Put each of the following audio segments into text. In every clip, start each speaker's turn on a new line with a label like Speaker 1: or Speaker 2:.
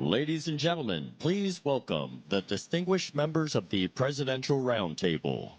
Speaker 1: Ladies and gentlemen, please welcome the distinguished members of the Presidential Roundtable.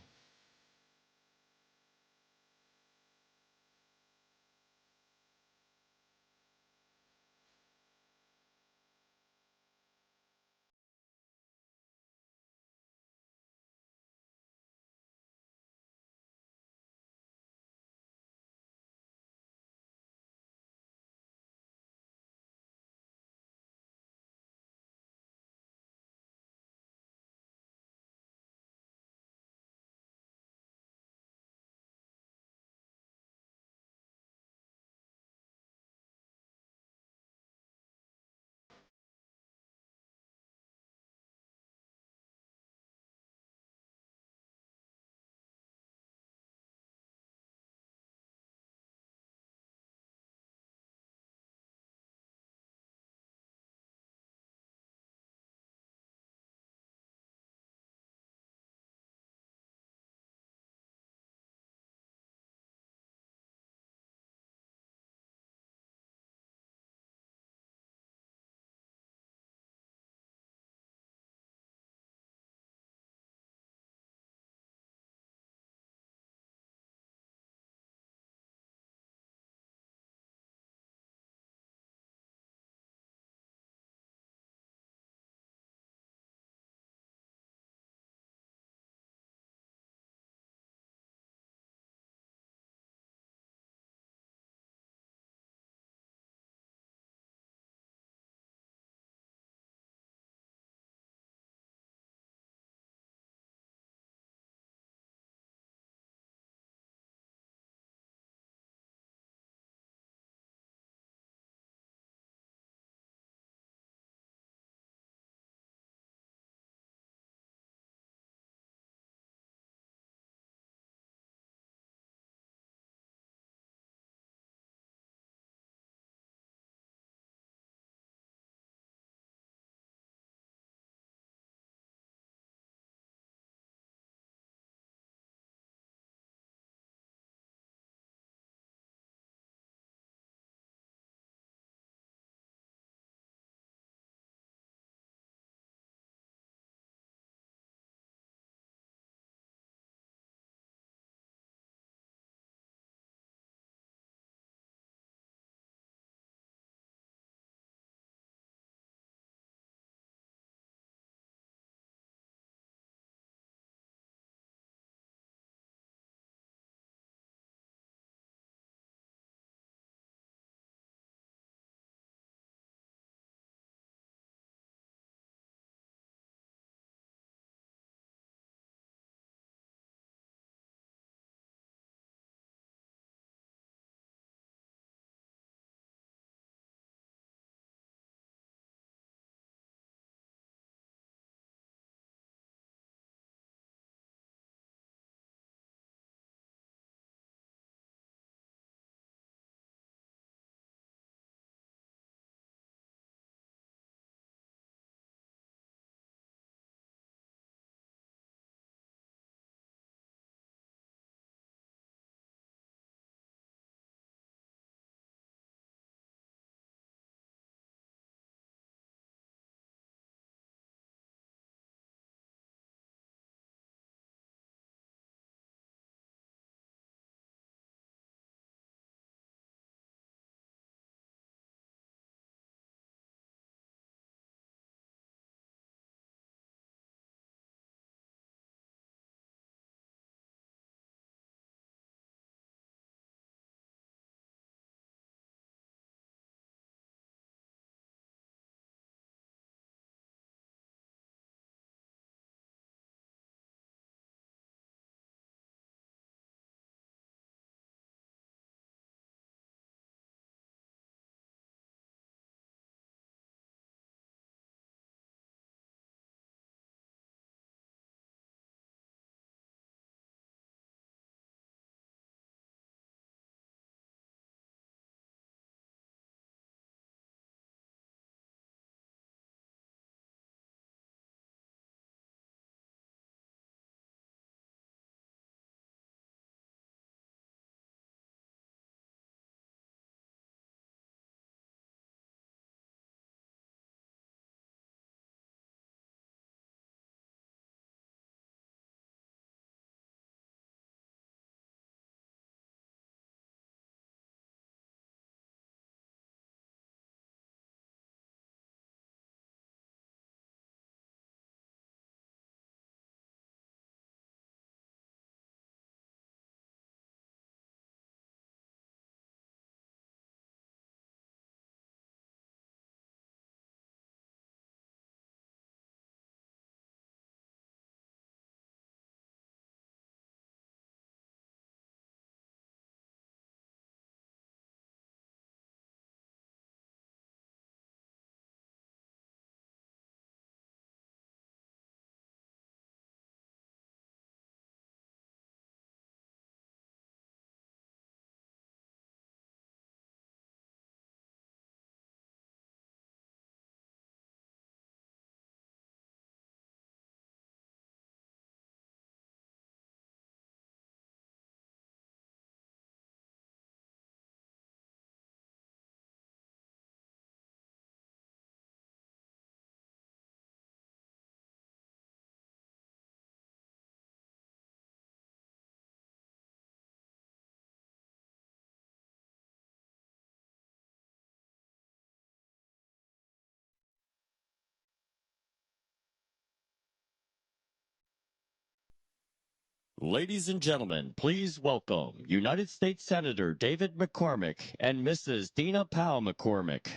Speaker 1: Ladies and gentlemen, please welcome United States Senator David McCormick and Mrs. Dina Powell McCormick.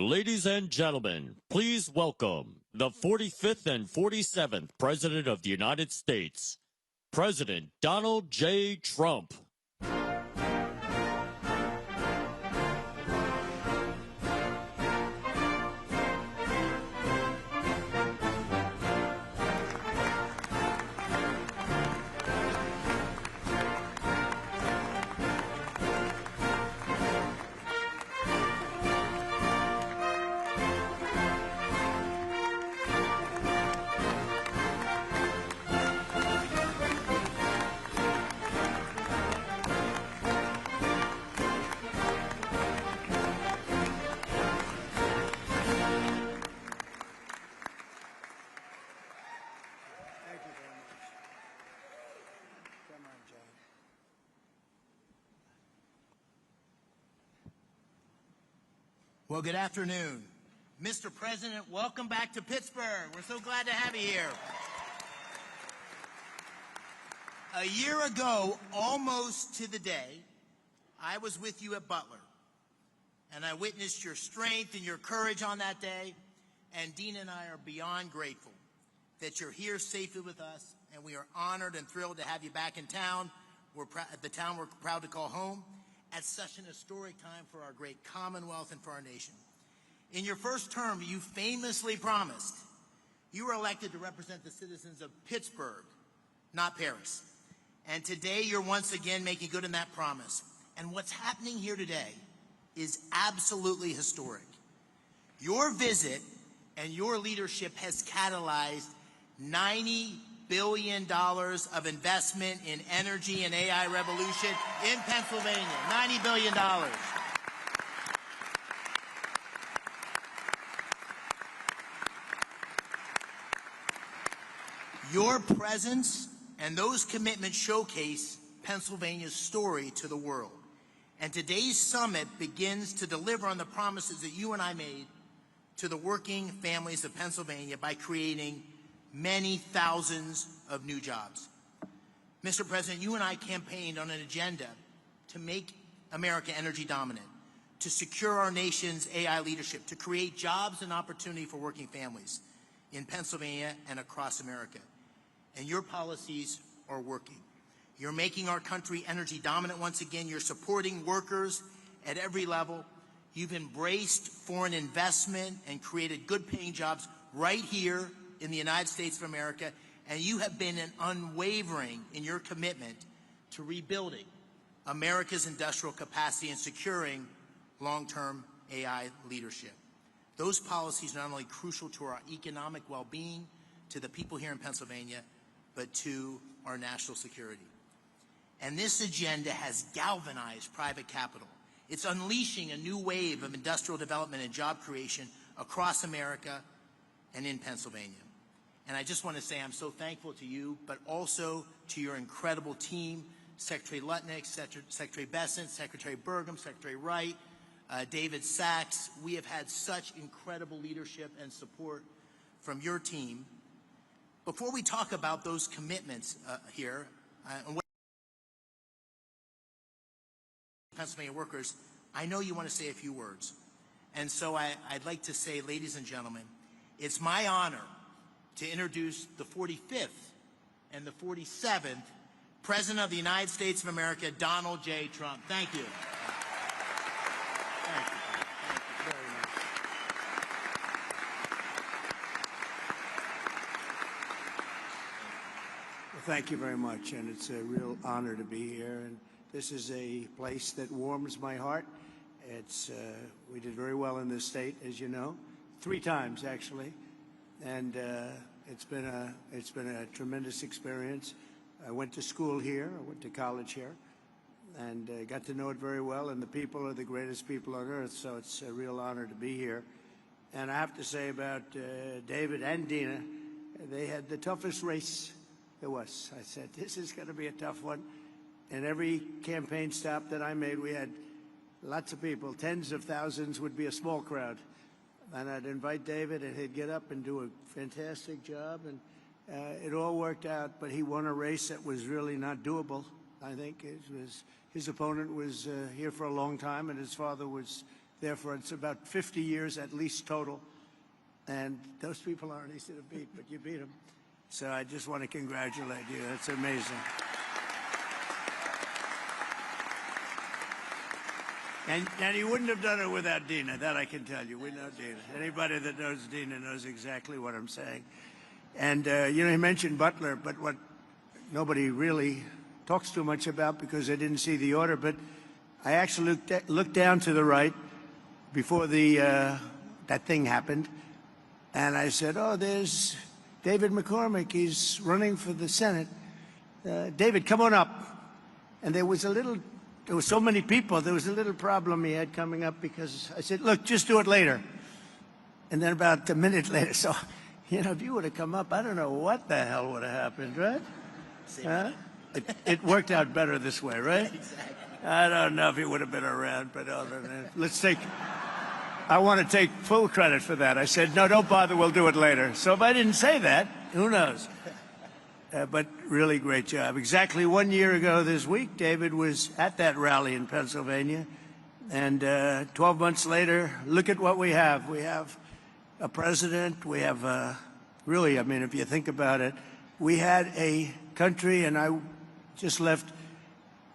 Speaker 1: Ladies and gentlemen, please welcome the 45th and 47th President of the United States, President Donald J. Trump.
Speaker 2: Well, good afternoon. Mr. President, welcome back to Pittsburgh. We're so glad to have you here. A year ago, almost to the day, I was with you at Butler, and I witnessed your strength and your courage on that day, and Dina and I are beyond grateful that you're here safely with us, and we are honored and thrilled to have you back in town we're proud to call home at such an historic time for our great Commonwealth and for our nation. In your first term, you famously promised you were elected to represent the citizens of Pittsburgh, not Paris. And today you're once again making good on that promise. And what's happening here today is absolutely historic. Your visit and your leadership has catalyzed $90 billion of investment in energy and AI revolution in Pennsylvania. $90 billion. Your presence and those commitments showcase Pennsylvania's story to the world. And today's summit begins to deliver on the promises that you and I made to the working families of Pennsylvania by creating many thousands of new jobs. Mr. President, you and I campaigned on an agenda to make America energy dominant, to secure our nation's AI leadership, to create jobs and opportunity for working families in Pennsylvania and across America. And your policies are working. You're making our country energy dominant once again. You're supporting workers at every level. You've embraced foreign investment and created good-paying jobs right here in the United States of America. And you have been unwavering in your commitment to rebuilding America's industrial capacity and securing long-term AI leadership. Those policies are not only crucial to our economic well-being, to the people here in Pennsylvania, but to our national security. And this agenda has galvanized private capital. It's unleashing a new wave of industrial development and job creation across America and in Pennsylvania. And I just want to say I'm so thankful to you, but also to your incredible team, Secretary Lutnick, Secretary Bessent, Secretary Burgum, Secretary Wright, David Sachs. We have had such incredible leadership and support from your team. Before we talk about those commitments here, and what Pennsylvania workers, I know you want to say a few words. And so I'd like to say, ladies and gentlemen, it's my honor to introduce the 45th and the 47th President of the United States of America, Donald J. Trump. Thank you. Thank you. Thank you very much.
Speaker 3: Well, thank you very much, and it's a real honor to be here. And this is a place that warms my heart. It's we did very well in this state, as you know, 3 times actually, and it's been a tremendous experience. I went to school here, I went to college here, and got to know it very well. And the people are the greatest people on earth, so it's a real honor to be here. And I have to say about David and Dina, they had the toughest race there was. I said, this is going to be a tough one. And every campaign stop that I made, we had lots of people, tens of thousands would be a small crowd. And I'd invite David, and he'd get up and do a fantastic job. And it all worked out, but he won a race that was really not doable. I think his opponent was here for a long time, and his father was there for it's about 50 years at least total. And those people aren't easy to beat, but you beat them. So I just want to congratulate you. That's amazing. And he wouldn't have done it without Dina, that I can tell you. We know Dina. Anybody that knows Dina knows exactly what I'm saying. And, you know, he mentioned Butler, but what nobody really talks too much about because they didn't see the order, but I actually looked down to the right before that thing happened, and I said, oh, there's David McCormick. He's running for the Senate. David, come on up. And there was so many people, there was a little problem he had coming up because I said, look, just do it later. And then about a minute later, so, you know, if you would have come up, I don't know what the hell would have happened, right? Huh? It worked out better this way, right?
Speaker 2: Exactly.
Speaker 3: I don't know if he would have been around, but other than that, I want to take full credit for that. I said, no, don't bother, we'll do it later. So if I didn't say that, who knows? But really great job. Exactly 1 year ago this week, David was at that rally in Pennsylvania. And 12 months later, look at what we have. We have a president. We have really, I mean, if you think about it, we had a country, and I just left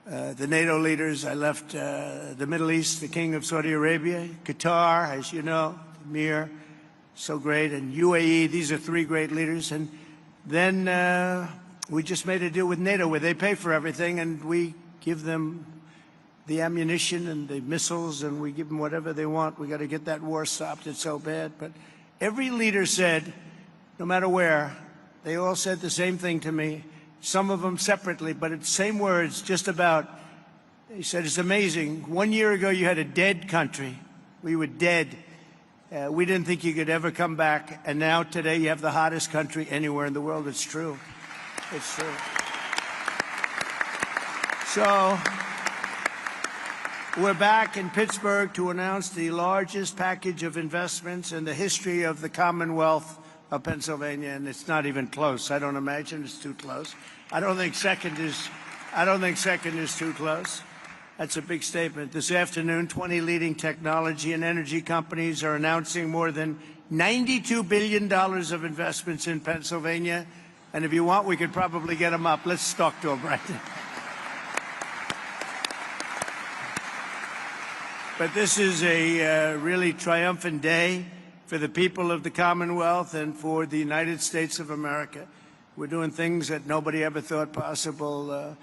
Speaker 3: the NATO leaders. I left the Middle East, the King of Saudi Arabia, Qatar, as you know, Mir, so great, and UAE. These are three great leaders. And then we just made a deal with NATO where they pay for everything, and we give them the ammunition and the missiles, and we give them whatever they want. We got to get that war stopped. It's so bad. But every leader said, no matter where, they all said the same thing to me, some of them separately, but it's same words, just about. They said, it's amazing. 1 year ago, you had a dead country. We were dead. We didn't think you could ever come back. And now, today, you have the hottest country anywhere in the world. It's true. It's true. So we're back in Pittsburgh to announce the largest package of investments in the history of the Commonwealth of Pennsylvania, and it's not even close. I don't imagine it's too close. I don't think second is too close. That's a big statement. This afternoon, 20 leading technology and energy companies are announcing more than $92 billion of investments in Pennsylvania. And if you want, we could probably get them up. Let's talk to them right now. But this is a really triumphant day for the people of the Commonwealth and for the United States of America. We're doing things that nobody ever thought possible.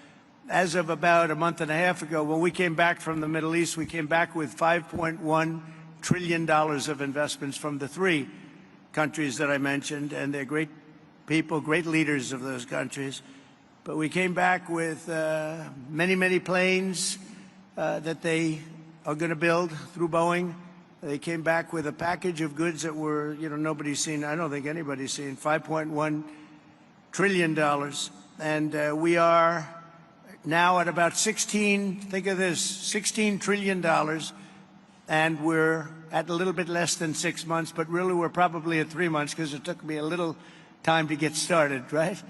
Speaker 3: As of about a month and a half ago, when we came back from the Middle East, we came back with $5.1 trillion of investments from the three countries that I mentioned, and they're great people, great leaders of those countries. But we came back with many, many planes that they are going to build through Boeing. They came back with a package of goods that were, nobody's seen. I don't think anybody's seen. $5.1 trillion. And we are now at about 16, think of this, $16 trillion. And we're at a little bit less than 6 months, but really we're probably at 3 months because it took me a little time to get started, right?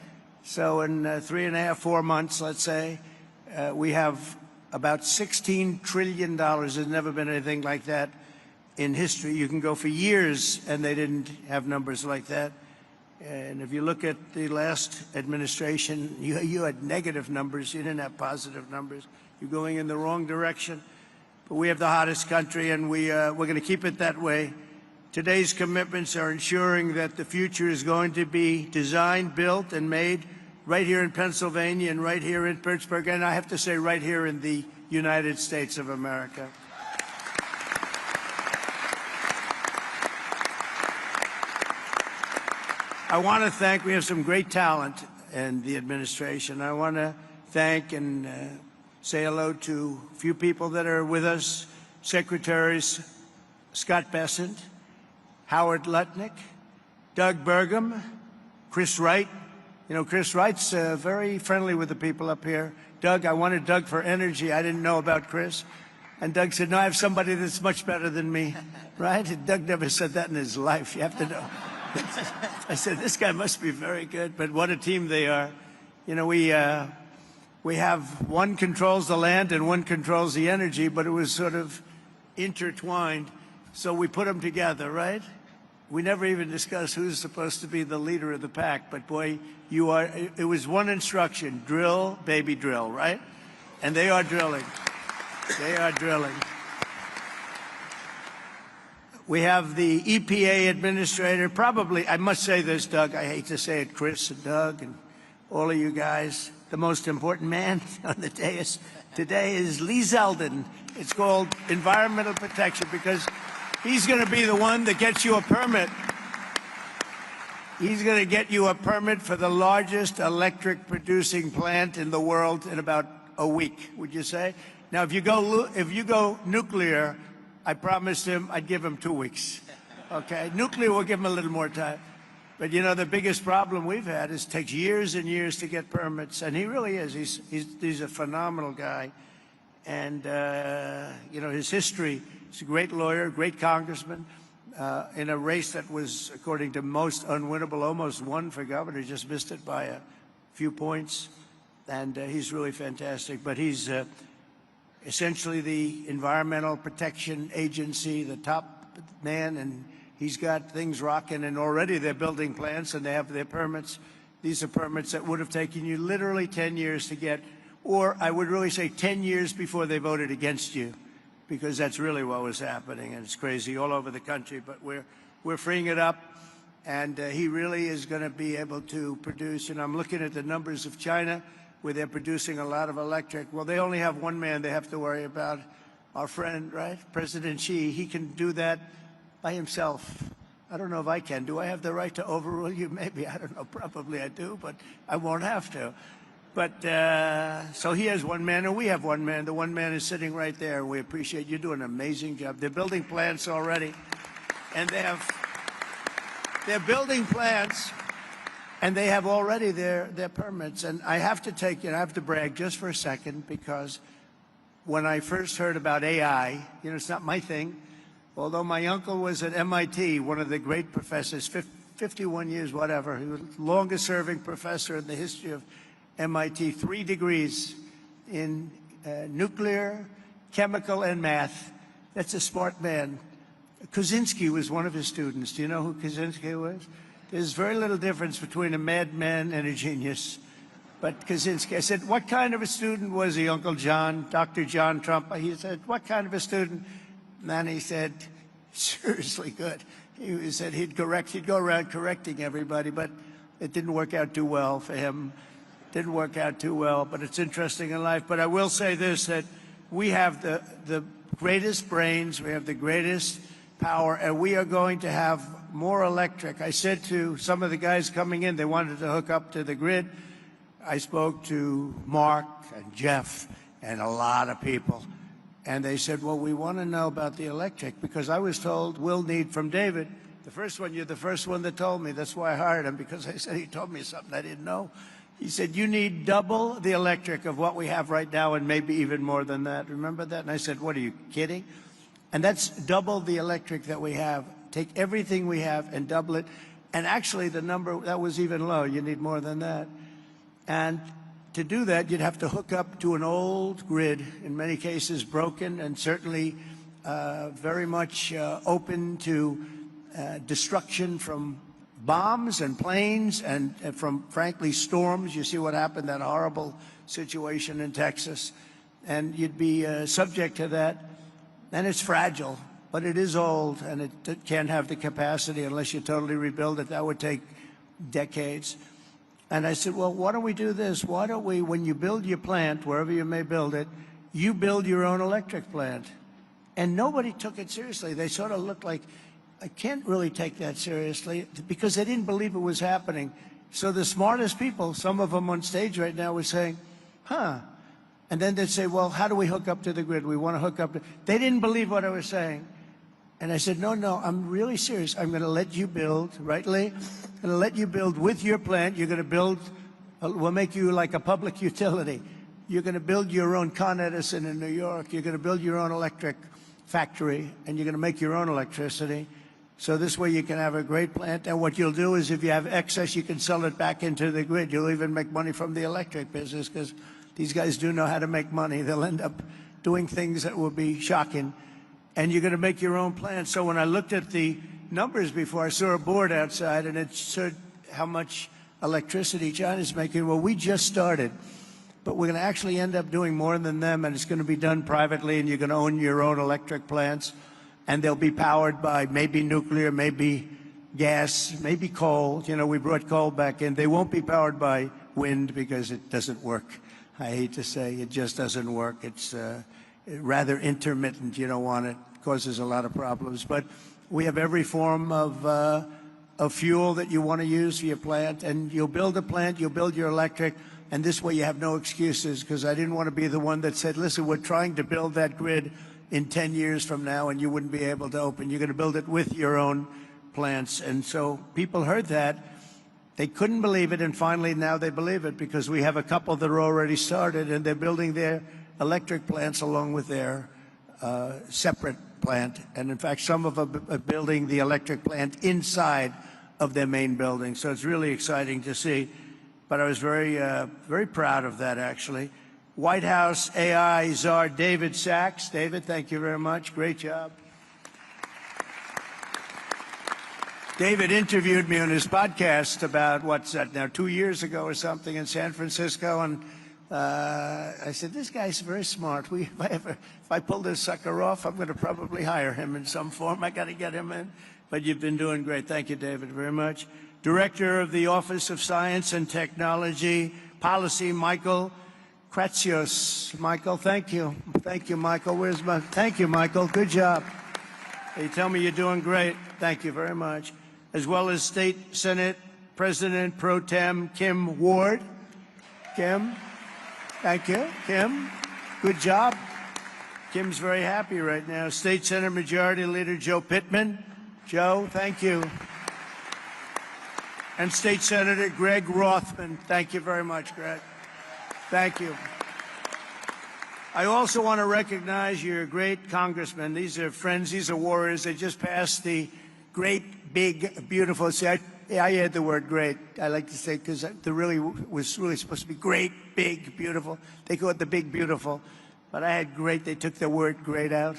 Speaker 3: So in 3.5, 4 months, let's say, we have about $16 trillion. There's never been anything like that in history. You can go for years and they didn't have numbers like that. And if you look at the last administration, you had negative numbers. You didn't have positive numbers. You're going in the wrong direction. But we have the hottest country, and we're going to keep it that way. Today's commitments are ensuring that the future is going to be designed, built, and made right here in Pennsylvania and right here in Pittsburgh, and I have to say right here in the United States of America. I want to thank, we have some great talent in the administration. I want to thank and say hello to a few people that are with us. Secretaries Scott Bessent, Howard Lutnick, Doug Burgum, Chris Wright. Chris Wright's very friendly with the people up here. Doug, I wanted Doug for energy. I didn't know about Chris. And Doug said, no, I have somebody that's much better than me, right? And Doug never said that in his life. You have to know. I said, this guy must be very good, but what a team they are. We have one controls the land and one controls the energy, but it was sort of intertwined. So we put them together, right? We never even discussed who's supposed to be the leader of the pack, but boy, it was one instruction, drill, baby, drill, right? And they are drilling. They are drilling. We have the EPA administrator, probably, I must say this, Doug, I hate to say it, Chris and Doug and all of you guys, the most important man on the dais today is Lee Zeldin. It's called environmental protection because he's going to be the one that gets you a permit. He's going to get you a permit for the largest electric producing plant in the world in about a week, would you say? Now, if you go nuclear, I promised him I'd give him 2 weeks. Okay, nuclear will give him a little more time. But the biggest problem we've had is it takes years and years to get permits, and he really is. He's a phenomenal guy, and his history. He's a great lawyer, great congressman, in a race that was, according to most, unwinnable. Almost won for governor, just missed it by a few points, and he's really fantastic. But he's essentially the Environmental Protection Agency, the top man, and he's got things rocking, and already they're building plants and they have their permits. These are permits that would have taken you literally 10 years to get. or I would really say 10 years before they voted against you, because that's really what was happening, and it's crazy all over the country. But we're freeing it up, and he really is going to be able to produce. And I'm looking at the numbers of China, where they're producing a lot of electric. Well, they only have one man they have to worry about, our friend, right, President Xi. He can do that by himself. I don't know if I can. Do I have the right to overrule you? Maybe. I don't know. Probably I do, but I won't have to. But so he has one man, and we have one man. The one man is sitting right there. We appreciate you doing an amazing job. They're building plants already, and they're building plants, and they have already their permits. And I have to I have to brag just for a second, because when I first heard about AI, it's not my thing. Although my uncle was at MIT, one of the great professors, 51 years, whatever. He was the longest-serving professor in the history of MIT, 3 degrees in nuclear, chemical, and math. That's a smart man. Kaczynski was one of his students. Do you know who Kaczynski was? There's very little difference between a madman and a genius. But Kaczynski, I said, what kind of a student was he, Uncle John, Dr. John Trump? He said, what kind of a student? And he said, seriously good. He said he'd go around correcting everybody, but it didn't work out too well for him. Didn't work out too well, but it's interesting in life. But I will say this, that we have the greatest brains, we have the greatest power, and we are going to have more electric. I said to some of the guys coming in, they wanted to hook up to the grid. I spoke to Mark and Jeff and a lot of people, and they said, well, we want to know about the electric, because I was told we'll need from David. You're the first one that told me. That's why I hired him, because I said he told me something I didn't know. He said, you need double the electric of what we have right now, and maybe even more than that. Remember that? And I said, what, are you kidding? And that's double the electric that we have. Take everything we have and double it. And actually, the number, that was even low. You need more than that. And to do that, you'd have to hook up to an old grid, in many cases broken, and certainly very much open to destruction from bombs and planes and from, frankly, storms. You see what happened, that horrible situation in Texas. And you'd be subject to that. And it's fragile, but it is old, and it can't have the capacity unless you totally rebuild it. That would take decades. And I said, well, why don't we do this? Why don't we, when you build your plant, wherever you may build it, you build your own electric plant. And nobody took it seriously. They sort of looked like, I can't really take that seriously, because they didn't believe it was happening. So the smartest people, some of them on stage right now, were saying, huh. And then they'd say, well, how do we hook up to the grid? We want to hook up. They didn't believe what I was saying. And I said, no, I'm really serious. I'm going to let you build, right, Lee? I'm going to let you build with your plant. You're going to build, we'll make you like a public utility. You're going to build your own Con Edison in New York. You're going to build your own electric factory, and you're going to make your own electricity. So this way you can have a great plant. And what you'll do is, if you have excess, you can sell it back into the grid. You'll even make money from the electric business, because these guys do know how to make money. They'll end up doing things that will be shocking. And you're going to make your own plant. So when I looked at the numbers before, I saw a board outside, and it showed how much electricity China's making. Well, we just started. But we're going to actually end up doing more than them, and it's going to be done privately, and you're going to own your own electric plants. And they'll be powered by maybe nuclear, maybe gas, maybe coal. You know, we brought coal back in. They won't be powered by wind, because it doesn't work. I hate to say, it just doesn't work. It's rather intermittent. You don't want it. It causes a lot of problems. But we have every form of fuel that you want to use for your plant. And you'll build a plant, you'll build your electric, and this way you have no excuses, because I didn't want to be the one that said, listen, we're trying to build that grid in 10 years from now, and you wouldn't be able to open. You're going to build it with your own plants. And so people heard that. They couldn't believe it, and finally now they believe it, because we have a couple that are already started, and they're building their electric plants along with their separate plant. And in fact, some of them are building the electric plant inside of their main building. So it's really exciting to see. But I was very proud of that, actually. White House AI czar David Sachs. David, thank you very much. Great job. David interviewed me on his podcast about, what's that now, 2 years ago or something, in San Francisco, and I said, this guy's very smart. If I pull this sucker off, I'm going to probably hire him in some form. I got to get him in. But you've been doing great. Thank you, David, very much. Director of the Office of Science and Technology Policy, Michael Kratsios. Michael, thank you. Thank you, Michael. Thank you, Michael. Good job. They tell me you're doing great. Thank you very much. As well as State Senate President Pro Tem Kim Ward. Kim, thank you. Kim, good job. Kim's very happy right now. State Senate Majority Leader Joe Pittman. Joe, thank you. And State Senator Greg Rothman. Thank you very much, Greg. Thank you. I also want to recognize your great congressmen. These are friends. These are warriors. They just passed the great, big, beautiful. See, I add the word great. I like to say because the was really supposed to be great, big, beautiful. They call it the big, beautiful. But I had great. They took the word great out.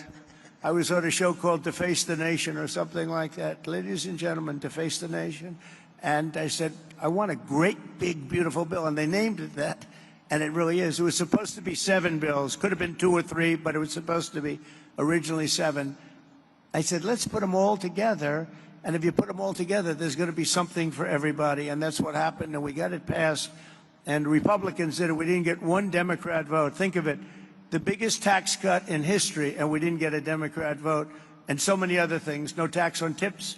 Speaker 3: I was on a show called Deface the Nation or something like that. Ladies and gentlemen, Deface the Nation. And I said, I want a great, big, beautiful bill. And they named it that. And it really is. It was supposed to be 7 bills. Could have been 2 or 3, but it was supposed to be originally 7. I said, let's put them all together. And if you put them all together, there's going to be something for everybody. And that's what happened. And we got it passed. And Republicans did it. We didn't get one Democrat vote. Think of it. The biggest tax cut in history, and we didn't get a Democrat vote. And so many other things. No tax on tips.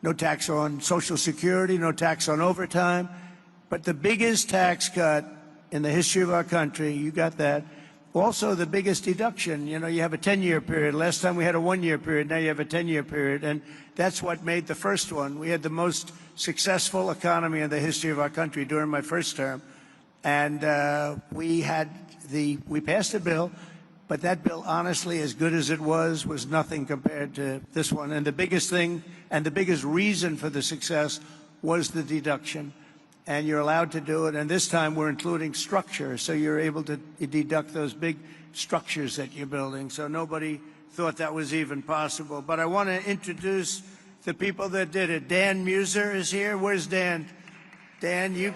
Speaker 3: No tax on Social Security. No tax on overtime. But the biggest tax cut in the history of our country, you got that. Also, the biggest deduction, you know, you have a 10-year period. Last time we had a 1-year period. Now you have a 10-year period. And that's what made the first one. We had the most successful economy in the history of our country during my first term. And we passed a bill, but that bill, honestly, as good as it was nothing compared to this one. And the biggest thing and the biggest reason for the success was the deduction. And you're allowed to do it. And this time we're including structure. So you're able to deduct those big structures that you're building. So nobody thought that was even possible. But I want to introduce the people that did it. Dan Muser is here. Where's Dan? Dan, you...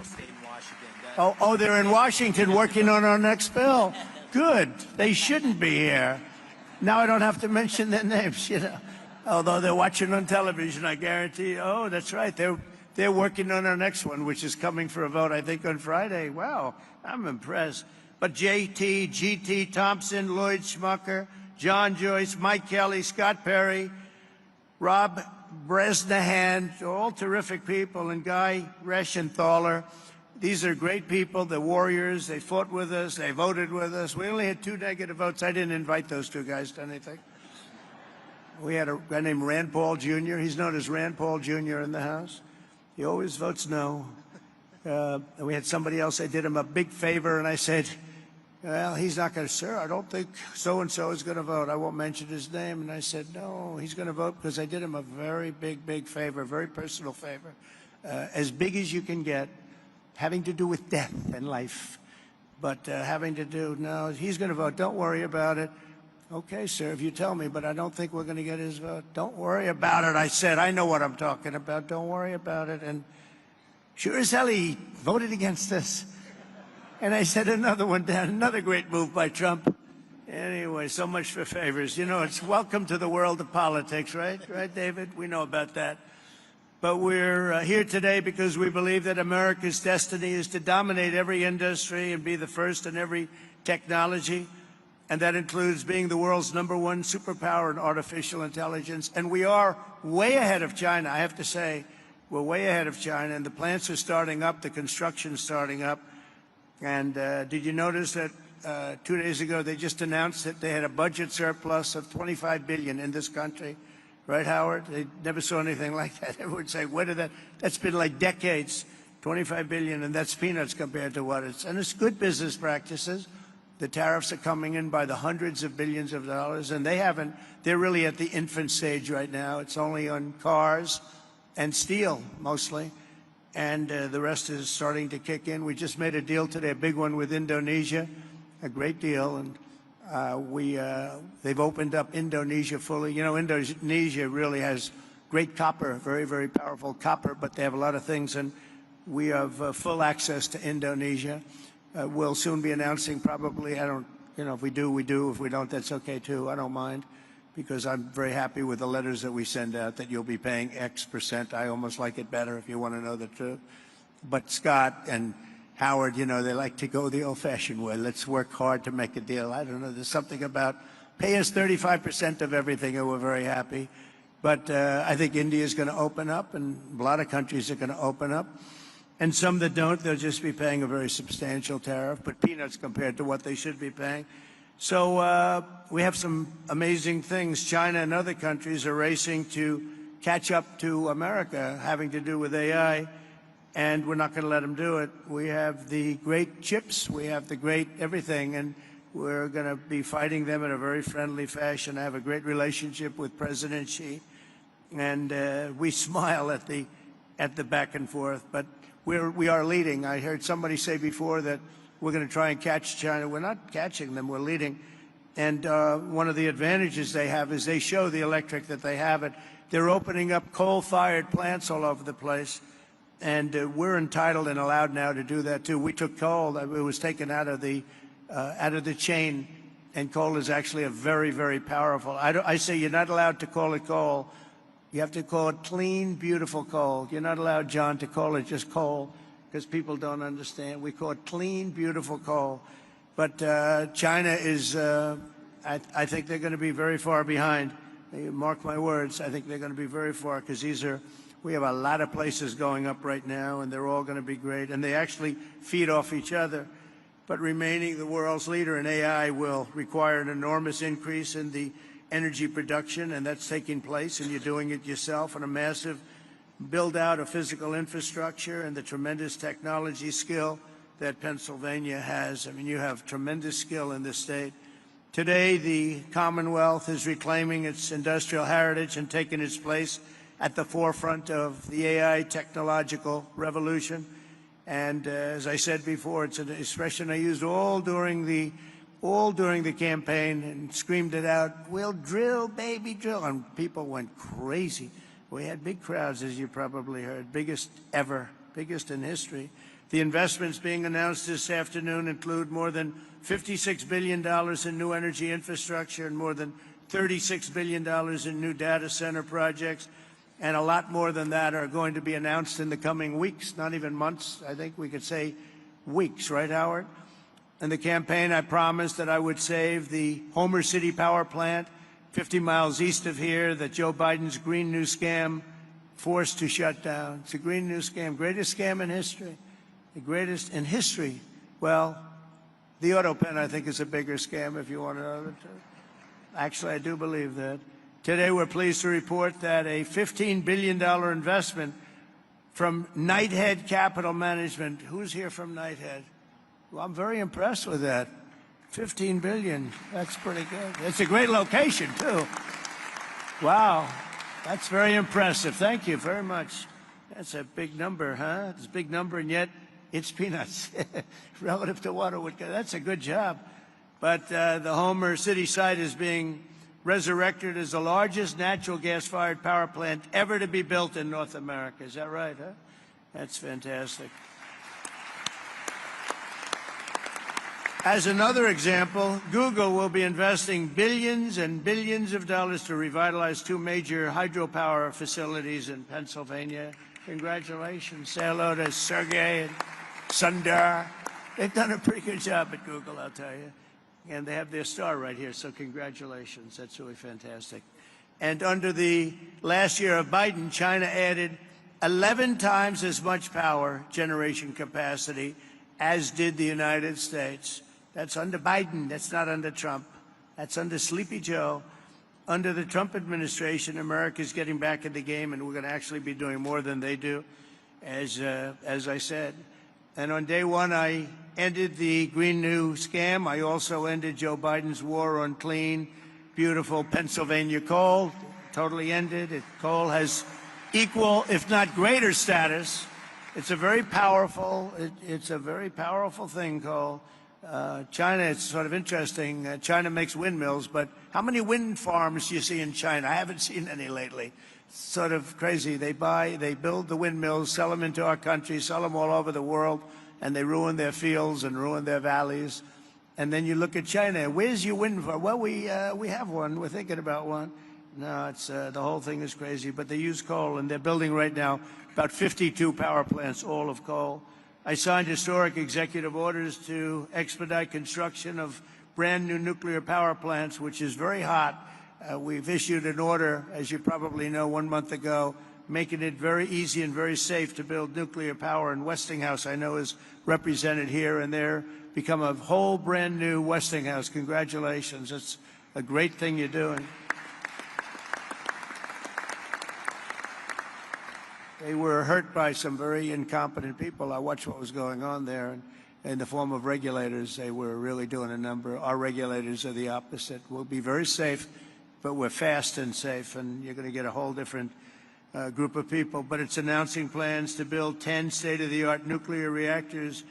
Speaker 3: Oh, they're in Washington working on our next bill. Good. They shouldn't be here. Now I don't have to mention their names, you know. Although they're watching on television, I guarantee. Oh, that's right. They're working on our next one, which is coming for a vote, I think, on Friday. Wow, I'm impressed. But JT, GT Thompson, Lloyd Schmucker, John Joyce, Mike Kelly, Scott Perry, Rob Bresnahan, all terrific people, and Guy Reschenthaler. These are great people. They're warriors. They fought with us. They voted with us. We only had 2 negative votes. I didn't invite those 2 guys to anything. We had a guy named Rand Paul Jr. He's known as Rand Paul Jr. in the House. He always votes no. And we had somebody else. I did him a big favor, and I said, well, he's not going to, sir, I don't think so-and-so is going to vote. I won't mention his name. And I said, no, he's going to vote because I did him a very big, big favor, a very personal favor, as big as you can get, having to do with death and life. But having to do, no, he's going to vote. Don't worry about it. Okay, sir, if you tell me, but I don't think we're going to get his vote. Don't worry about it, I said. I know what I'm talking about. Don't worry about it. And sure as hell, he voted against us. And I said another one down, another great move by Trump. Anyway, so much for favors. You know, it's welcome to the world of politics, right? Right, David? We know about that. But we're here today because we believe that America's destiny is to dominate every industry and be the first in every technology. And that includes being the world's #1 superpower in artificial intelligence. And we are way ahead of China, I have to say. We're way ahead of China, and the plants are starting up, the construction's starting up. And did you notice that 2 days ago they just announced that they had a budget surplus of $25 billion in this country? Right, Howard? They never saw anything like that. Everyone would say, where did that? That's been like decades, $25 billion, and that's peanuts compared to what it's. And it's good business practices. The tariffs are coming in by the hundreds of billions of dollars, and they're really at the infant stage right now. It's only on cars and steel, mostly, and the rest is starting to kick in. We just made a deal today, a big one with Indonesia, a great deal, and they've opened up Indonesia fully. You know, Indonesia really has great copper, very, very powerful copper, but they have a lot of things, and we have full access to Indonesia. we'll soon be announcing probably, if we do, we do. If we don't, that's okay too. I don't mind, because I'm very happy with the letters that we send out that you'll be paying X%. I almost like it better if you want to know the truth. But Scott and Howard, they like to go the old-fashioned way. Let's work hard to make a deal. I don't know. There's something about pay us 35% of everything and we're very happy. But I think India is going to open up, and a lot of countries are going to open up. And some that don't, they'll just be paying a very substantial tariff, but peanuts compared to what they should be paying. So we have some amazing things. China and other countries are racing to catch up to America, having to do with AI, and we're not going to let them do it. We have the great chips, we have the great everything, and we're going to be fighting them in a very friendly fashion. I have a great relationship with President Xi, and we smile at the back and forth, but we are leading. I heard somebody say before that we're going to try and catch China. We're not catching them, we're leading. And one of the advantages they have is they show the electric that they have it. They're opening up coal-fired plants all over the place, and we're entitled and allowed now to do that too. We took coal, it was taken out of the chain, and coal is actually a very, very powerful. I say you're not allowed to call it coal. You have to call it clean, beautiful coal. You're not allowed, John, to call it just coal, because people don't understand. We call it clean, beautiful coal. But China is, I think they're going to be very far behind. Mark my words, I think they're going to be very far, because we have a lot of places going up right now, and they're all going to be great. And they actually feed off each other. But remaining the world's leader in AI will require an enormous increase in the energy production, and that's taking place, and you're doing it yourself, and a massive build-out of physical infrastructure and the tremendous technology skill that Pennsylvania has. I mean, you have tremendous skill in this state. Today, the Commonwealth is reclaiming its industrial heritage and taking its place at the forefront of the AI technological revolution. And as I said before, it's an expression I used all during the campaign and screamed it out, "We'll drill, baby, drill." And people went crazy. We had big crowds, as you probably heard, biggest ever, biggest in history. The investments being announced this afternoon include more than $56 billion in new energy infrastructure and more than $36 billion in new data center projects. And a lot more than that are going to be announced in the coming weeks, not even months. I think we could say weeks, right, Howard? In the campaign, I promised that I would save the Homer City power plant 50 miles east of here that Joe Biden's Green New Scam forced to shut down. It's a Green New Scam, greatest scam in history, the greatest in history. Well, the auto pen, I think, is a bigger scam, if you want to know the truth. Actually, I do believe that. Today, we're pleased to report that a $15 billion investment from Knighthead Capital Management. Who's here from Knighthead? Well, I'm very impressed with that. 15 billion, that's pretty good. It's a great location, too. Wow, that's very impressive. Thank you very much. That's a big number, huh? It's a big number, and yet it's peanuts relative to what it would go. That's a good job. But the Homer City site is being resurrected as the largest natural gas-fired power plant ever to be built in North America. Is that right, huh? That's fantastic. As another example, Google will be investing billions and billions of dollars to revitalize two major hydropower facilities in Pennsylvania. Congratulations. Say hello to Sergey and Sundar. They've done a pretty good job at Google, I'll tell you. And they have their star right here, so congratulations. That's really fantastic. And under the last year of Biden, China added 11 times as much power generation capacity as did the United States. That's under Biden. That's not under Trump. That's under Sleepy Joe. Under the Trump administration, America is getting back in the game, and we're going to actually be doing more than they do, as I said. And on day one, I ended the Green New Scam. I also ended Joe Biden's war on clean, beautiful Pennsylvania coal. Totally ended. Coal has equal, if not greater, status. It's a very powerful. It's a very powerful thing, coal. China, it's sort of interesting. China makes windmills, but how many wind farms do you see in China? I haven't seen any lately. It's sort of crazy. They build the windmills, sell them into our country, sell them all over the world, and they ruin their fields and ruin their valleys. And then you look at China. Where's your wind farm? Well, we have one. We're thinking about one. No, it's the whole thing is crazy. But they use coal, and they're building right now about 52 power plants, all of coal. I signed historic executive orders to expedite construction of brand new nuclear power plants, which is very hot. We've issued an order, as you probably know, 1 month ago, making it very easy and very safe to build nuclear power. And Westinghouse, I know, is represented here, and they're become a whole brand new Westinghouse. Congratulations. It's a great thing you're doing. They were hurt by some very incompetent people. I watched what was going on there, and in the form of regulators, they were really doing a number. Our regulators are the opposite. We'll be very safe, but we're fast and safe, and you're going to get a whole different group of people. But it's announcing plans to build 10 state-of-the-art nuclear reactors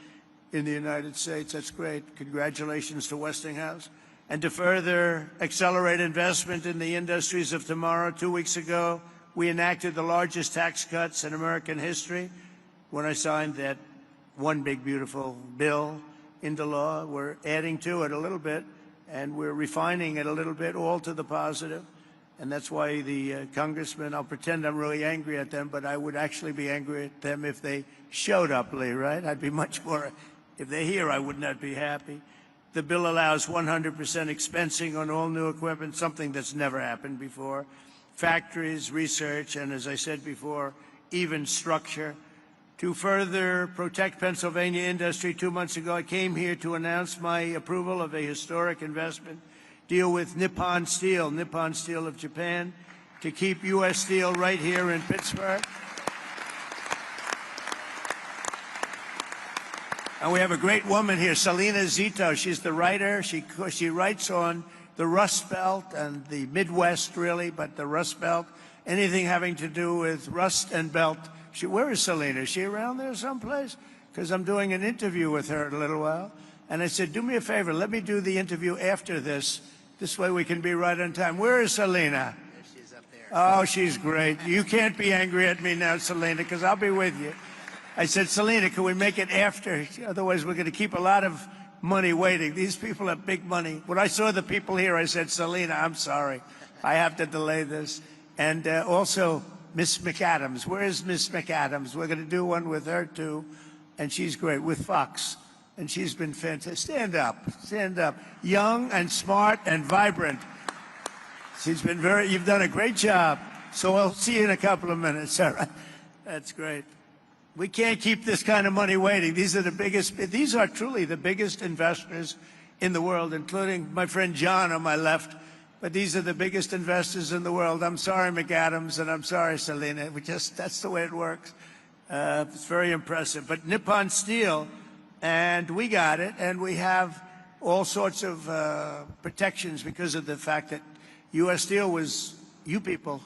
Speaker 3: in the United States. That's great. Congratulations to Westinghouse. And to further accelerate investment in the industries of tomorrow, 2 weeks ago, we enacted the largest tax cuts in American history. When I signed that one big, beautiful bill into law, we're adding to it a little bit, and we're refining it a little bit, all to the positive. And that's why the congressmen, I'll pretend I'm really angry at them, but I would actually be angry at them if they showed up, Lee, right? I'd be much more, if they're here, I would not be happy. The bill allows 100% expensing on all new equipment, something that's never happened before. Factories, research, and as I said before, even structure. To further protect Pennsylvania industry, 2 months ago, I came here to announce my approval of a historic investment deal with Nippon Steel of Japan, to keep U.S. steel right here in Pittsburgh. And we have a great woman here, Selena Zito. She's the writer. She writes on the Rust Belt and the Midwest, really, but the Rust Belt, anything having to do with rust and belt. Where is Selena? Is she around there someplace? Because I'm doing an interview with her in a little while. And I said, do me a favor, let me do the interview after this. This way we can be right on time. Where is Selena?
Speaker 2: There she is up there.
Speaker 3: Oh, she's great. You can't be angry at me now, Selena, because I'll be with you. I said, Selena, can we make it after? Otherwise, we're going to keep a lot of money waiting. These people have big money. When I saw the people here, I said, Selena, I'm sorry. I have to delay this. And also, Miss McAdams. Where is Miss McAdams? We're going to do one with her, too. And she's great, with Fox. And she's been fantastic. Stand up. Stand up. Young and smart and vibrant. She's been you've done a great job. So I'll see you in a couple of minutes. All right. That's great. We can't keep this kind of money waiting. These are truly the biggest investors in the world, including my friend John on my left. But these are the biggest investors in the world. I'm sorry, McAdams, and I'm sorry, Selena. That's the way it works. It's very impressive. But Nippon Steel, and we got it, and we have all sorts of protections because of the fact that U.S. Steel was, you people,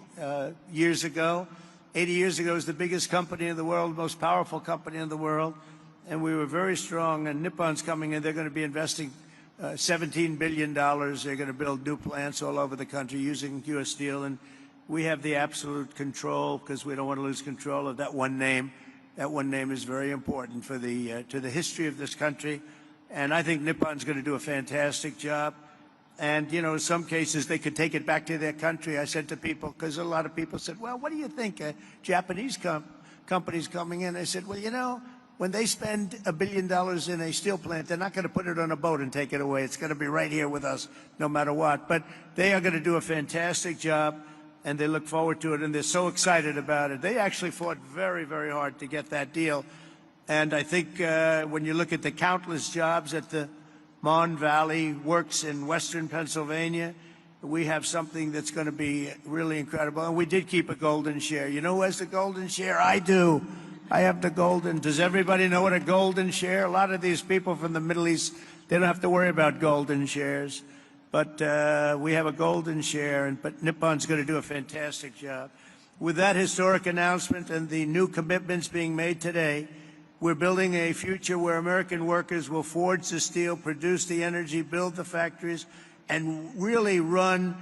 Speaker 3: years ago, 80 years ago, was the biggest company in the world, most powerful company in the world, and we were very strong. And Nippon's coming in. They're going to be investing $17 billion. They're going to build new plants all over the country using U.S. Steel, and we have the absolute control because we don't want to lose control of that one name. That one name is very important for to the history of this country, and I think Nippon's going to do a fantastic job. And, you know, in some cases, they could take it back to their country. I said to people, because a lot of people said, well, what do you think? Japanese companies coming in. I said, well, you know, when they spend $1 billion in a steel plant, they're not going to put it on a boat and take it away. It's going to be right here with us no matter what. But they are going to do a fantastic job, and they look forward to it, and they're so excited about it. They actually fought very, very hard to get that deal. And I think when you look at the countless jobs at the Mon Valley Works in western Pennsylvania, we have something that's going to be really incredible. And we did keep a golden share. You know who has the golden share? I do. I have the golden. Does everybody know what a golden share? A lot of these people from the Middle East, they don't have to worry about golden shares. But we have a golden share, but Nippon's going to do a fantastic job. With that historic announcement and the new commitments being made today, we're building a future where American workers will forge the steel, produce the energy, build the factories, and really run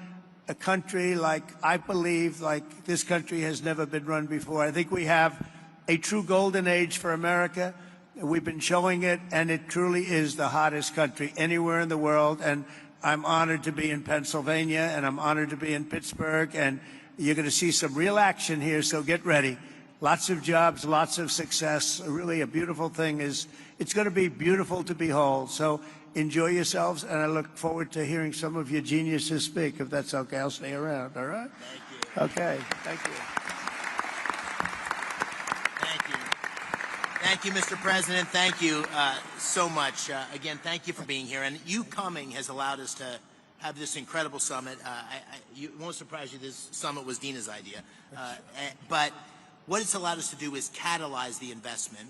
Speaker 3: a country like, I believe, like this country has never been run before. I think we have a true golden age for America. We've been showing it, and it truly is the hottest country anywhere in the world. And I'm honored to be in Pennsylvania, and I'm honored to be in Pittsburgh, and you're going to see some real action here, so get ready. Lots of jobs, lots of success. Really a beautiful thing is, it's going to be beautiful to behold. So enjoy yourselves, and I look forward to hearing some of your geniuses speak. If that's okay, I'll stay around, all right?
Speaker 2: Thank you.
Speaker 3: Okay, thank you.
Speaker 2: Thank you. Thank you, Mr. President. Thank you so much. Again, thank you for being here. And you coming has allowed us to have this incredible summit. It won't surprise you, this summit was Dina's idea. But what it's allowed us to do is catalyze the investment.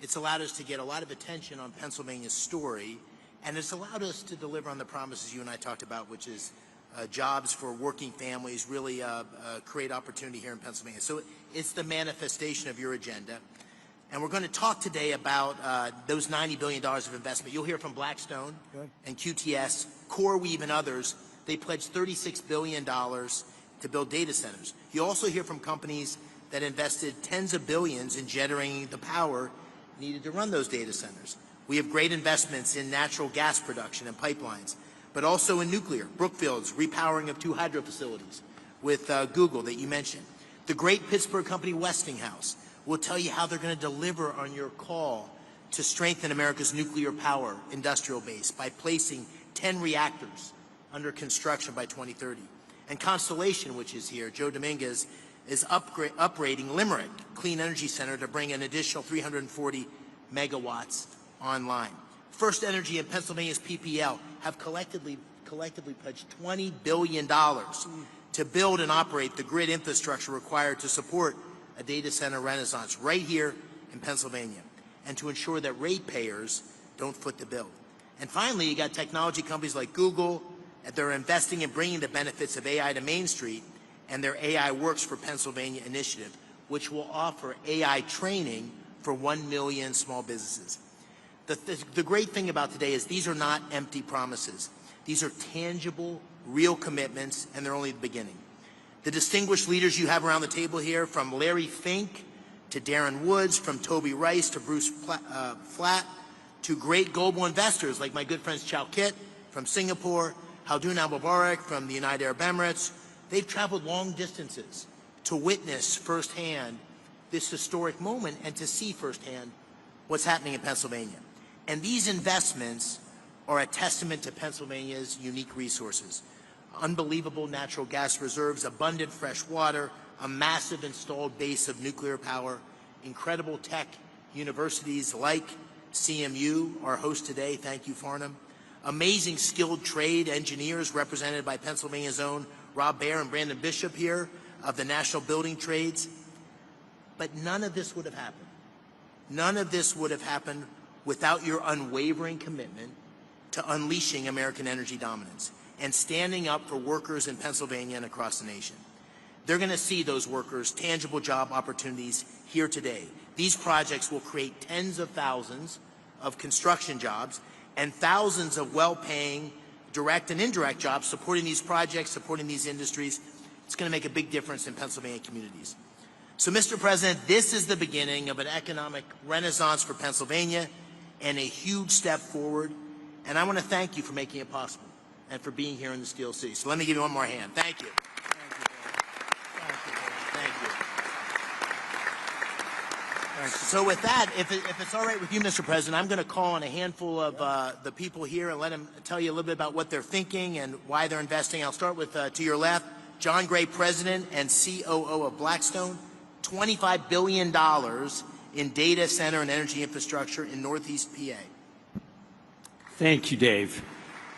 Speaker 2: It's allowed us to get a lot of attention on Pennsylvania's story, and it's allowed us to deliver on the promises you and I talked about, which is jobs for working families, really create opportunity here in Pennsylvania. So it's the manifestation of your agenda. And we're going to talk today about those $90 billion of investment. You'll hear from Blackstone and QTS, CoreWeave, and others. They pledged $36 billion to build data centers. You'll also hear from companies that invested tens of billions in generating the power needed to run those data centers. We have great investments in natural gas production and pipelines, but also in nuclear. Brookfield's repowering of 2 hydro facilities with Google that you mentioned. The great Pittsburgh company Westinghouse will tell you how they're going to deliver on your call to strengthen America's nuclear power industrial base by placing 10 reactors under construction by 2030. And Constellation, which is here, Joe Dominguez, is upgrading Limerick Clean Energy Center to bring an additional 340 megawatts online. First Energy and Pennsylvania's PPL have collectively pledged $20 billion to build and operate the grid infrastructure required to support a data center renaissance right here in Pennsylvania, and to ensure that ratepayers don't foot the bill. And finally, you got technology companies like Google, that they're investing in bringing the benefits of AI to Main Street, and their AI Works for Pennsylvania initiative, which will offer AI training for 1 million small businesses. The great thing about today is these are not empty promises. These are tangible, real commitments, and they're only the beginning. The distinguished leaders you have around the table here, from Larry Fink to Darren Woods, from Toby Rice to Bruce Flatt, to great global investors like my good friends Chow Kit from Singapore, Haldun Al-Mubarak from the United Arab Emirates. They've traveled long distances to witness firsthand this historic moment and to see firsthand what's happening in Pennsylvania. And these investments are a testament to Pennsylvania's unique resources. Unbelievable natural gas reserves, abundant fresh water, a massive installed base of nuclear power, incredible tech universities like CMU, our host today, thank you, Farnham, amazing skilled trade engineers represented by Pennsylvania's own Rob Baer and Brandon Bishop here of the National Building Trades. But none of this would have happened. None of this would have happened without your unwavering commitment to unleashing American energy dominance and standing up for workers in Pennsylvania and across the nation. They're going to see those workers tangible job opportunities here today. These projects will create tens of thousands of construction jobs and thousands of well-paying direct and indirect jobs supporting these projects, supporting these industries. It's going to make a big difference in Pennsylvania communities. So, Mr. President, this is the beginning of an economic renaissance for Pennsylvania and a huge step forward. And I want to thank you for making it possible and for being here in the Steel City. So let me give you one more hand. Thank you. So with that, if it's all right with you, Mr. President, I'm going to call on a handful of the people here and let them tell you a little bit about what they're thinking and why they're investing. I'll start with, to your left, John Gray, President and COO of Blackstone, $25 billion in data center and energy infrastructure in Northeast PA.
Speaker 4: Thank you, Dave.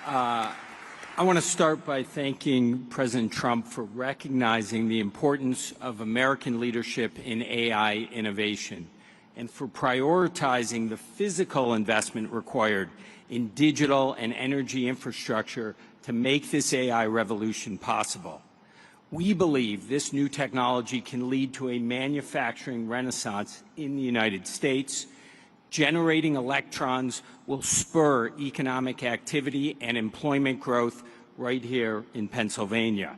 Speaker 4: I want to start by thanking President Trump for recognizing the importance of American leadership in AI innovation and for prioritizing the physical investment required in digital and energy infrastructure to make this AI revolution possible. We believe this new technology can lead to a manufacturing renaissance in the United States. Generating electrons will spur economic activity and employment growth right here in Pennsylvania.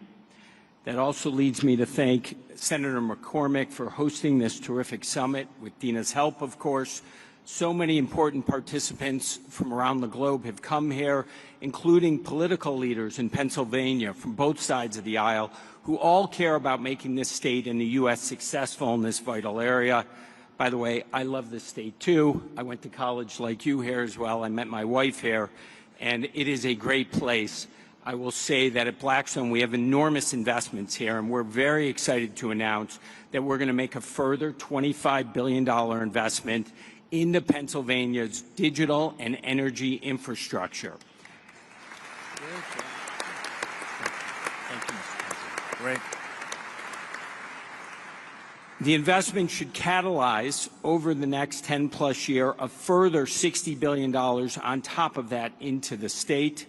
Speaker 4: That also leads me to thank Senator McCormick for hosting this terrific summit, with Dina's help, of course, So many important participants from around the globe have come here, including political leaders in Pennsylvania from both sides of the aisle, who all care about making this state and the U.S. successful in this vital area. By the way, I love this state too. I went to college like you here as well. I met my wife here, and it is a great place. I will say that at Blackstone we have enormous investments here, and we're very excited to announce that we're going to make a further $25 billion investment into Pennsylvania's digital and energy infrastructure. Thank you, Mr. President.
Speaker 5: Great.
Speaker 4: The investment should catalyze over the next 10-plus year a further $60 billion on top of that into the state.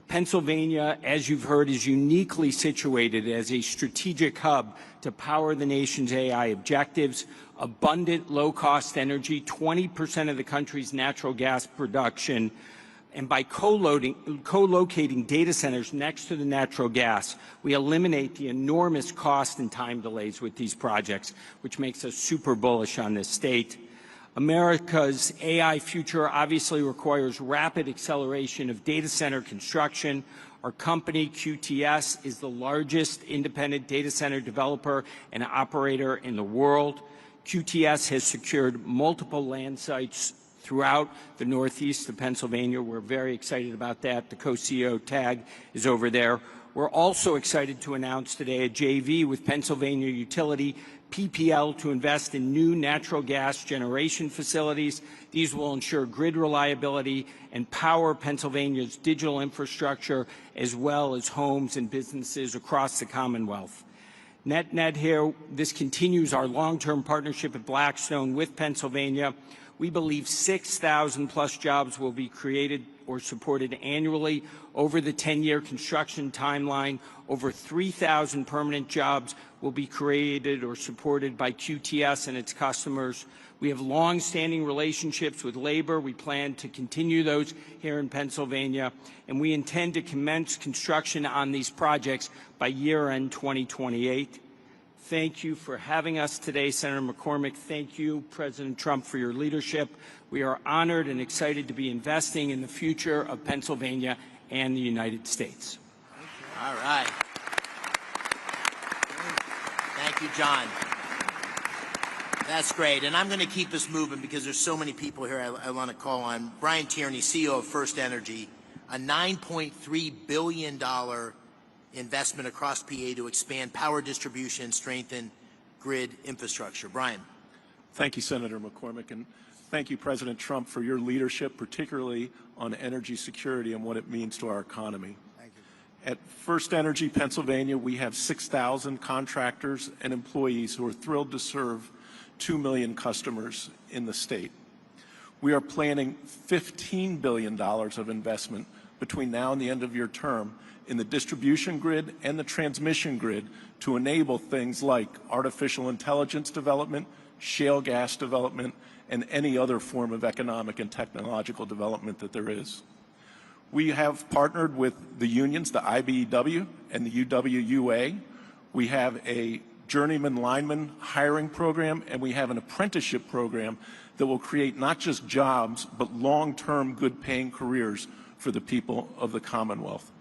Speaker 4: Pennsylvania, as you've heard, is uniquely situated as a strategic hub to power the nation's AI objectives. Abundant, low-cost energy, 20% of the country's natural gas production, and by co-locating data centers next to the natural gas, we eliminate the enormous cost and time delays with these projects, which makes us super bullish on this state. America's AI future obviously requires rapid acceleration of data center construction. Our company, QTS, is the largest independent data center developer and operator in the world. QTS has secured multiple land sites throughout the northeast of Pennsylvania. We're very excited about that. The co-CEO tag is over there. We're also excited to announce today a JV with Pennsylvania utility PPL to invest in new natural gas generation facilities. These will ensure grid reliability and power Pennsylvania's digital infrastructure as well as homes and businesses across the Commonwealth. Net here, this continues our long-term partnership at Blackstone with Pennsylvania. We believe 6,000 plus jobs will be created or supported annually over the 10-year construction timeline. Over 3,000 permanent jobs will be created or supported by QTS and its customers. We have long-standing relationships with labor. We plan to continue those here in Pennsylvania, and we intend to commence construction on these projects by year-end 2028. Thank you for having us today, Senator McCormick. Thank you, President Trump, for your leadership. We are honored and excited to be investing in the future of Pennsylvania and the United States.
Speaker 2: All right. Thank you, John. That's great. And I'm going to keep us moving because there's so many people here I want to call on. Brian Tierney, CEO of First Energy, a $9.3 billion investment across PA to expand power distribution and strengthen grid infrastructure. Brian.
Speaker 5: Thank you, Senator McCormick, and thank you, President Trump, for your leadership, particularly on energy security and what it means to our economy.
Speaker 2: Thank you.
Speaker 5: At First Energy Pennsylvania, we have 6,000 contractors and employees who are thrilled to serve 2 million customers in the state. We are planning $15 billion of investment between now and the end of your term in the distribution grid and the transmission grid to enable things like artificial intelligence development, shale gas development, and any other form of economic and technological development that there is. We have partnered with the unions, the IBEW and the UWUA. We have a journeyman lineman hiring program, and we have an apprenticeship program that will create not just jobs, but long-term good-paying careers for the people of the Commonwealth.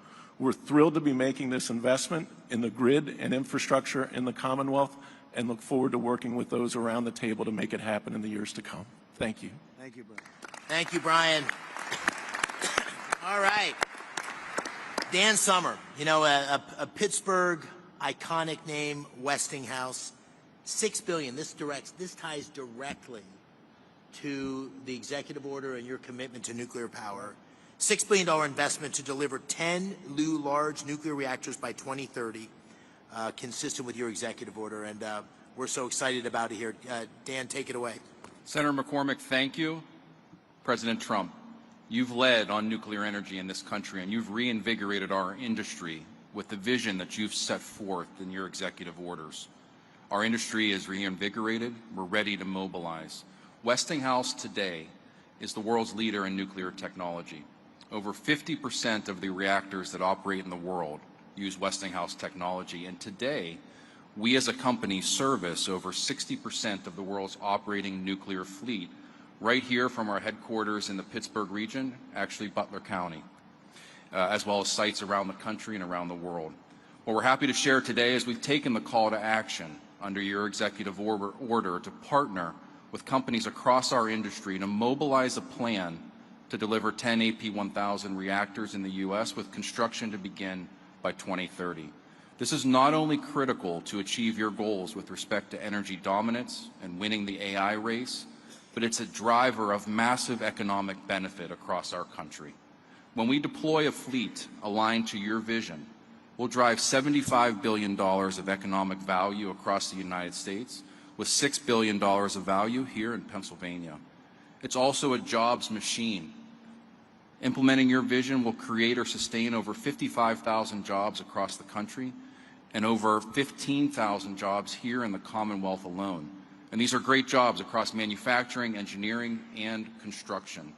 Speaker 5: We're thrilled to be making this investment in the grid and infrastructure in the Commonwealth and look forward to working with those around the table to make it happen in the years to come. Thank you.
Speaker 3: Thank you, Brian.
Speaker 2: Thank you, Brian. All right. Dan Summer, you know, a Pittsburgh iconic name, Westinghouse, $6 billion. This ties directly to the executive order and your commitment to nuclear power. $6 billion investment to deliver 10 new large nuclear reactors by 2030, consistent with your executive order. And we're so excited about it here. Dan, take it away.
Speaker 6: Senator McCormick, thank you. President Trump, you've led on nuclear energy in this country, and you've reinvigorated our industry with the vision that you've set forth in your executive orders. Our industry is reinvigorated. We're ready to mobilize. Westinghouse today is the world's leader in nuclear technology. Over 50% of the reactors that operate in the world use Westinghouse technology, and today, we as a company service over 60% of the world's operating nuclear fleet right here from our headquarters in the Pittsburgh region, actually Butler County, as well as sites around the country and around the world. What we're happy to share today is we've taken the call to action under your executive order to partner with companies across our industry to mobilize a plan to deliver 10 AP1000 reactors in the U.S. with construction to begin by 2030. This is not only critical to achieve your goals with respect to energy dominance and winning the AI race, but it's a driver of massive economic benefit across our country. When we deploy a fleet aligned to your vision, we'll drive $75 billion of economic value across the United States, with $6 billion of value here in Pennsylvania. It's also a jobs machine. Implementing your vision will create or sustain over 55,000 jobs across the country and over 15,000 jobs here in the Commonwealth alone. And these are great jobs across manufacturing, engineering, and construction.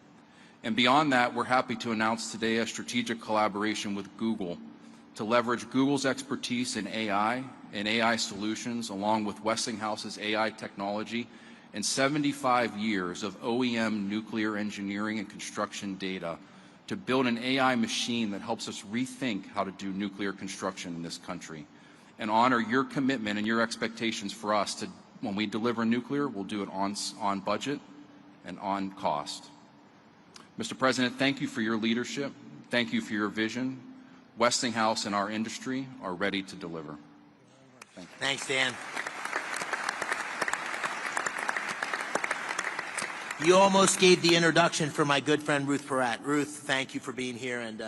Speaker 6: And beyond that, we're happy to announce today a strategic collaboration with Google to leverage Google's expertise in AI and AI solutions, along with Westinghouse's AI technology and 75 years of OEM nuclear engineering and construction data to build an AI machine that helps us rethink how to do nuclear construction in this country and honor your commitment and your expectations for us to, when we deliver nuclear, we'll do it on budget and on cost. Mr. President, thank you for your leadership. Thank you for your vision. Westinghouse and our industry are ready to deliver. Thank you.
Speaker 2: Thanks, Dan. You almost gave the introduction for my good friend Ruth Peratt. Ruth, thank you for being here. And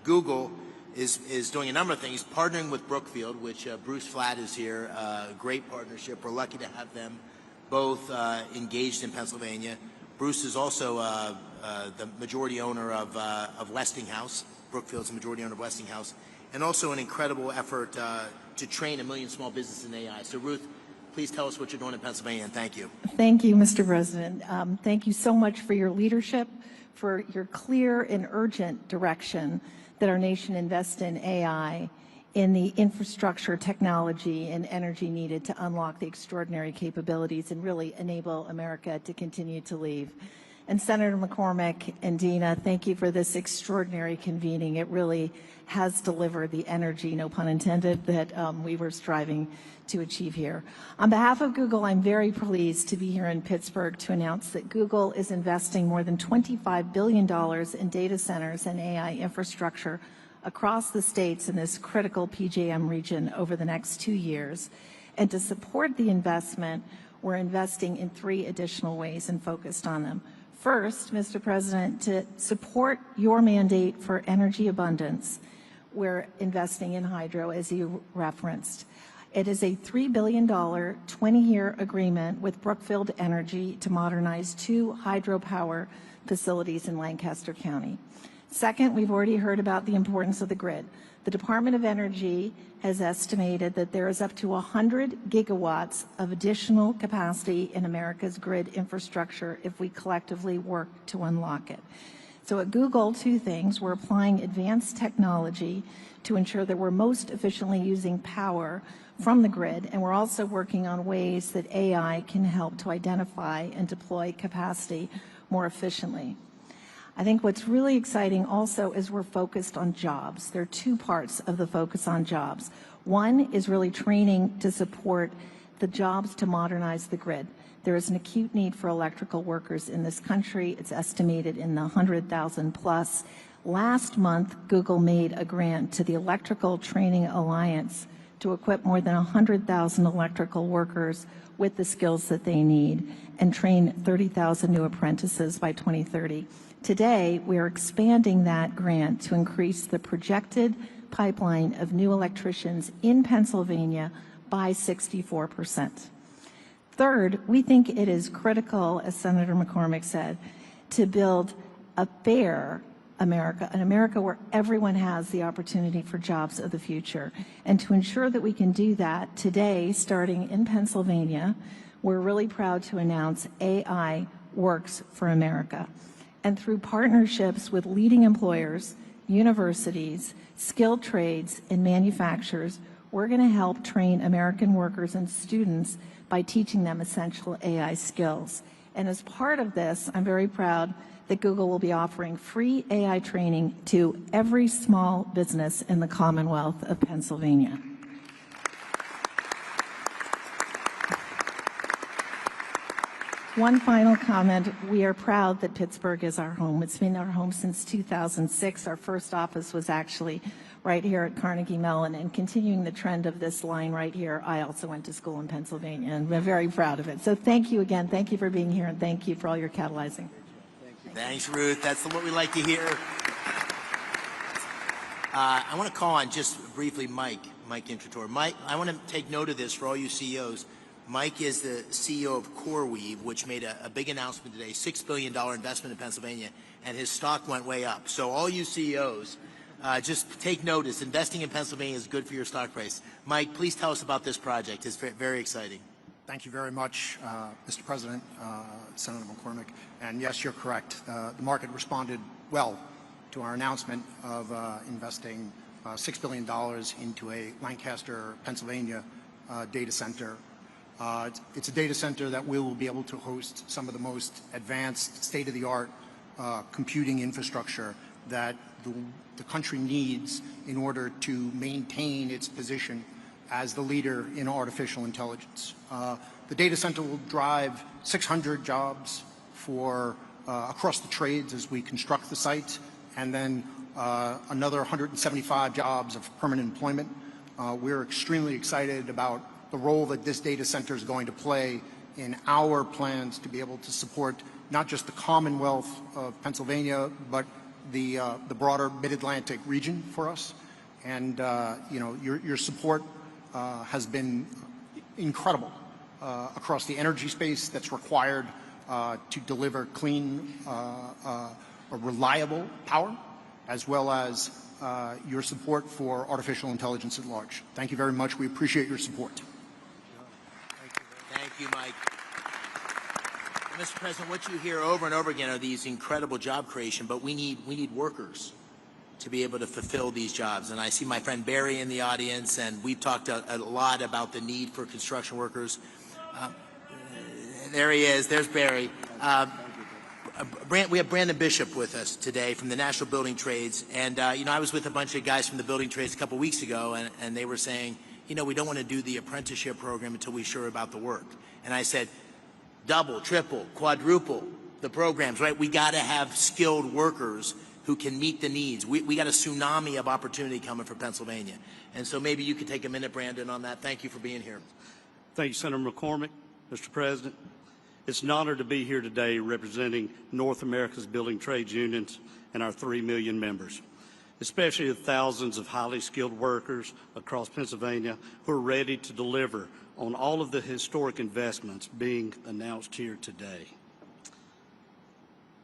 Speaker 2: Google is doing a number of things, partnering with Brookfield, which Bruce Flatt is here, great partnership. We're lucky to have them both engaged in Pennsylvania. Bruce is also the majority owner of Westinghouse. Brookfield's the majority owner of Westinghouse, and also an incredible effort to train 1 million small businesses in AI. So Ruth, please tell us what you're doing in Pennsylvania, and thank you.
Speaker 7: Thank you, Mr. President. Thank you so much for your leadership, for your clear and urgent direction that our nation invest in AI, in the infrastructure, technology, and energy needed to unlock the extraordinary capabilities and really enable America to continue to lead. And Senator McCormick and Dina, thank you for this extraordinary convening. It really has delivered the energy, no pun intended, that we were striving to achieve here. On behalf of Google, I'm very pleased to be here in Pittsburgh to announce that Google is investing more than $25 billion in data centers and AI infrastructure across the states in this critical PJM region over the next 2 years. And to support the investment, we're investing in 3 additional ways and focused on them. First, Mr. President, to support your mandate for energy abundance, we're investing in hydro, as you referenced. It is a $3 billion 20-year agreement with Brookfield Energy to modernize 2 hydropower facilities in Lancaster County. Second, we've already heard about the importance of the grid. The Department of Energy has estimated that there is up to 100 gigawatts of additional capacity in America's grid infrastructure if we collectively work to unlock it. So at Google, 2 things. We're applying advanced technology to ensure that we're most efficiently using power from the grid, and we're also working on ways that AI can help to identify and deploy capacity more efficiently. I think what's really exciting also is we're focused on jobs. There are 2 parts of the focus on jobs. One is really training to support the jobs to modernize the grid. There is an acute need for electrical workers in this country. It's estimated in the 100,000 plus. Last month, Google made a grant to the Electrical Training Alliance to equip more than 100,000 electrical workers with the skills that they need and train 30,000 new apprentices by 2030. Today, we are expanding that grant to increase the projected pipeline of new electricians in Pennsylvania by 64%. Third, we think it is critical, as Senator McCormick said, to build a fair America, an America where everyone has the opportunity for jobs of the future. And to ensure that we can do that, today, starting in Pennsylvania, we're really proud to announce AI Works for America. And through partnerships with leading employers, universities, skilled trades, and manufacturers, we're going to help train American workers and students by teaching them essential AI skills. And as part of this, I'm very proud that Google will be offering free AI training to every small business in the Commonwealth of Pennsylvania. One final comment. We are proud that Pittsburgh is our home. It's been our home since 2006. Our first office was actually right here at Carnegie Mellon, and continuing the trend of this line right here, I also went to school in Pennsylvania, and we're very proud of it. So thank you again. Thank you for being here, and thank you for all your catalyzing.
Speaker 2: Thanks, Ruth. That's what we like to hear. I want to call on just briefly Mike Intrator. Mike, I want to take note of this for all you CEOs. Mike is the CEO of CoreWeave, which made a big announcement today, $6 billion investment in Pennsylvania, and his stock went way up. So all you CEOs, just take notice. Investing in Pennsylvania is good for your stock price. Mike, please tell us about this project. It's very exciting.
Speaker 8: Thank you very much, Mr. President, Senator McCormick. And yes, you're correct. The market responded well to our announcement of investing $6 billion into a Lancaster, Pennsylvania data center. It's a data center that will be able to host some of the most advanced, state-of-the-art computing infrastructure that the country needs in order to maintain its position as the leader in artificial intelligence. The data center will drive 600 jobs for across the trades as we construct the site, and then another 175 jobs of permanent employment. We're extremely excited about the role that this data center is going to play in our plans to be able to support not just the Commonwealth of Pennsylvania, but the broader Mid-Atlantic region for us. And you know, your support has been incredible across the energy space that's required to deliver clean, reliable power, as well as your support for artificial intelligence at large. Thank you very much. We appreciate your support.
Speaker 2: Thank you, Mike. Mr. President, what you hear over and over again are these incredible job creation, but we need workers to be able to fulfill these jobs. And I see my friend Barry in the audience, and we've talked a lot about the need for construction workers. There he is. There's Barry. We have Brandon Bishop with us today from the National Building Trades. And, you know, I was with a bunch of guys from the building trades a couple weeks ago, and they were saying, you know, we don't want to do the apprenticeship program until we're sure about the work. And I said, double, triple, quadruple the programs, right? We got to have skilled workers who can meet the needs. We got a tsunami of opportunity coming for Pennsylvania. And so maybe you could take a minute, Brandon, on that. Thank you for being here.
Speaker 9: Thank you, Senator McCormick. Mr. President, it's an honor to be here today representing North America's building trades unions and our 3 million members, especially the thousands of highly skilled workers across Pennsylvania who are ready to deliver on all of the historic investments being announced here today.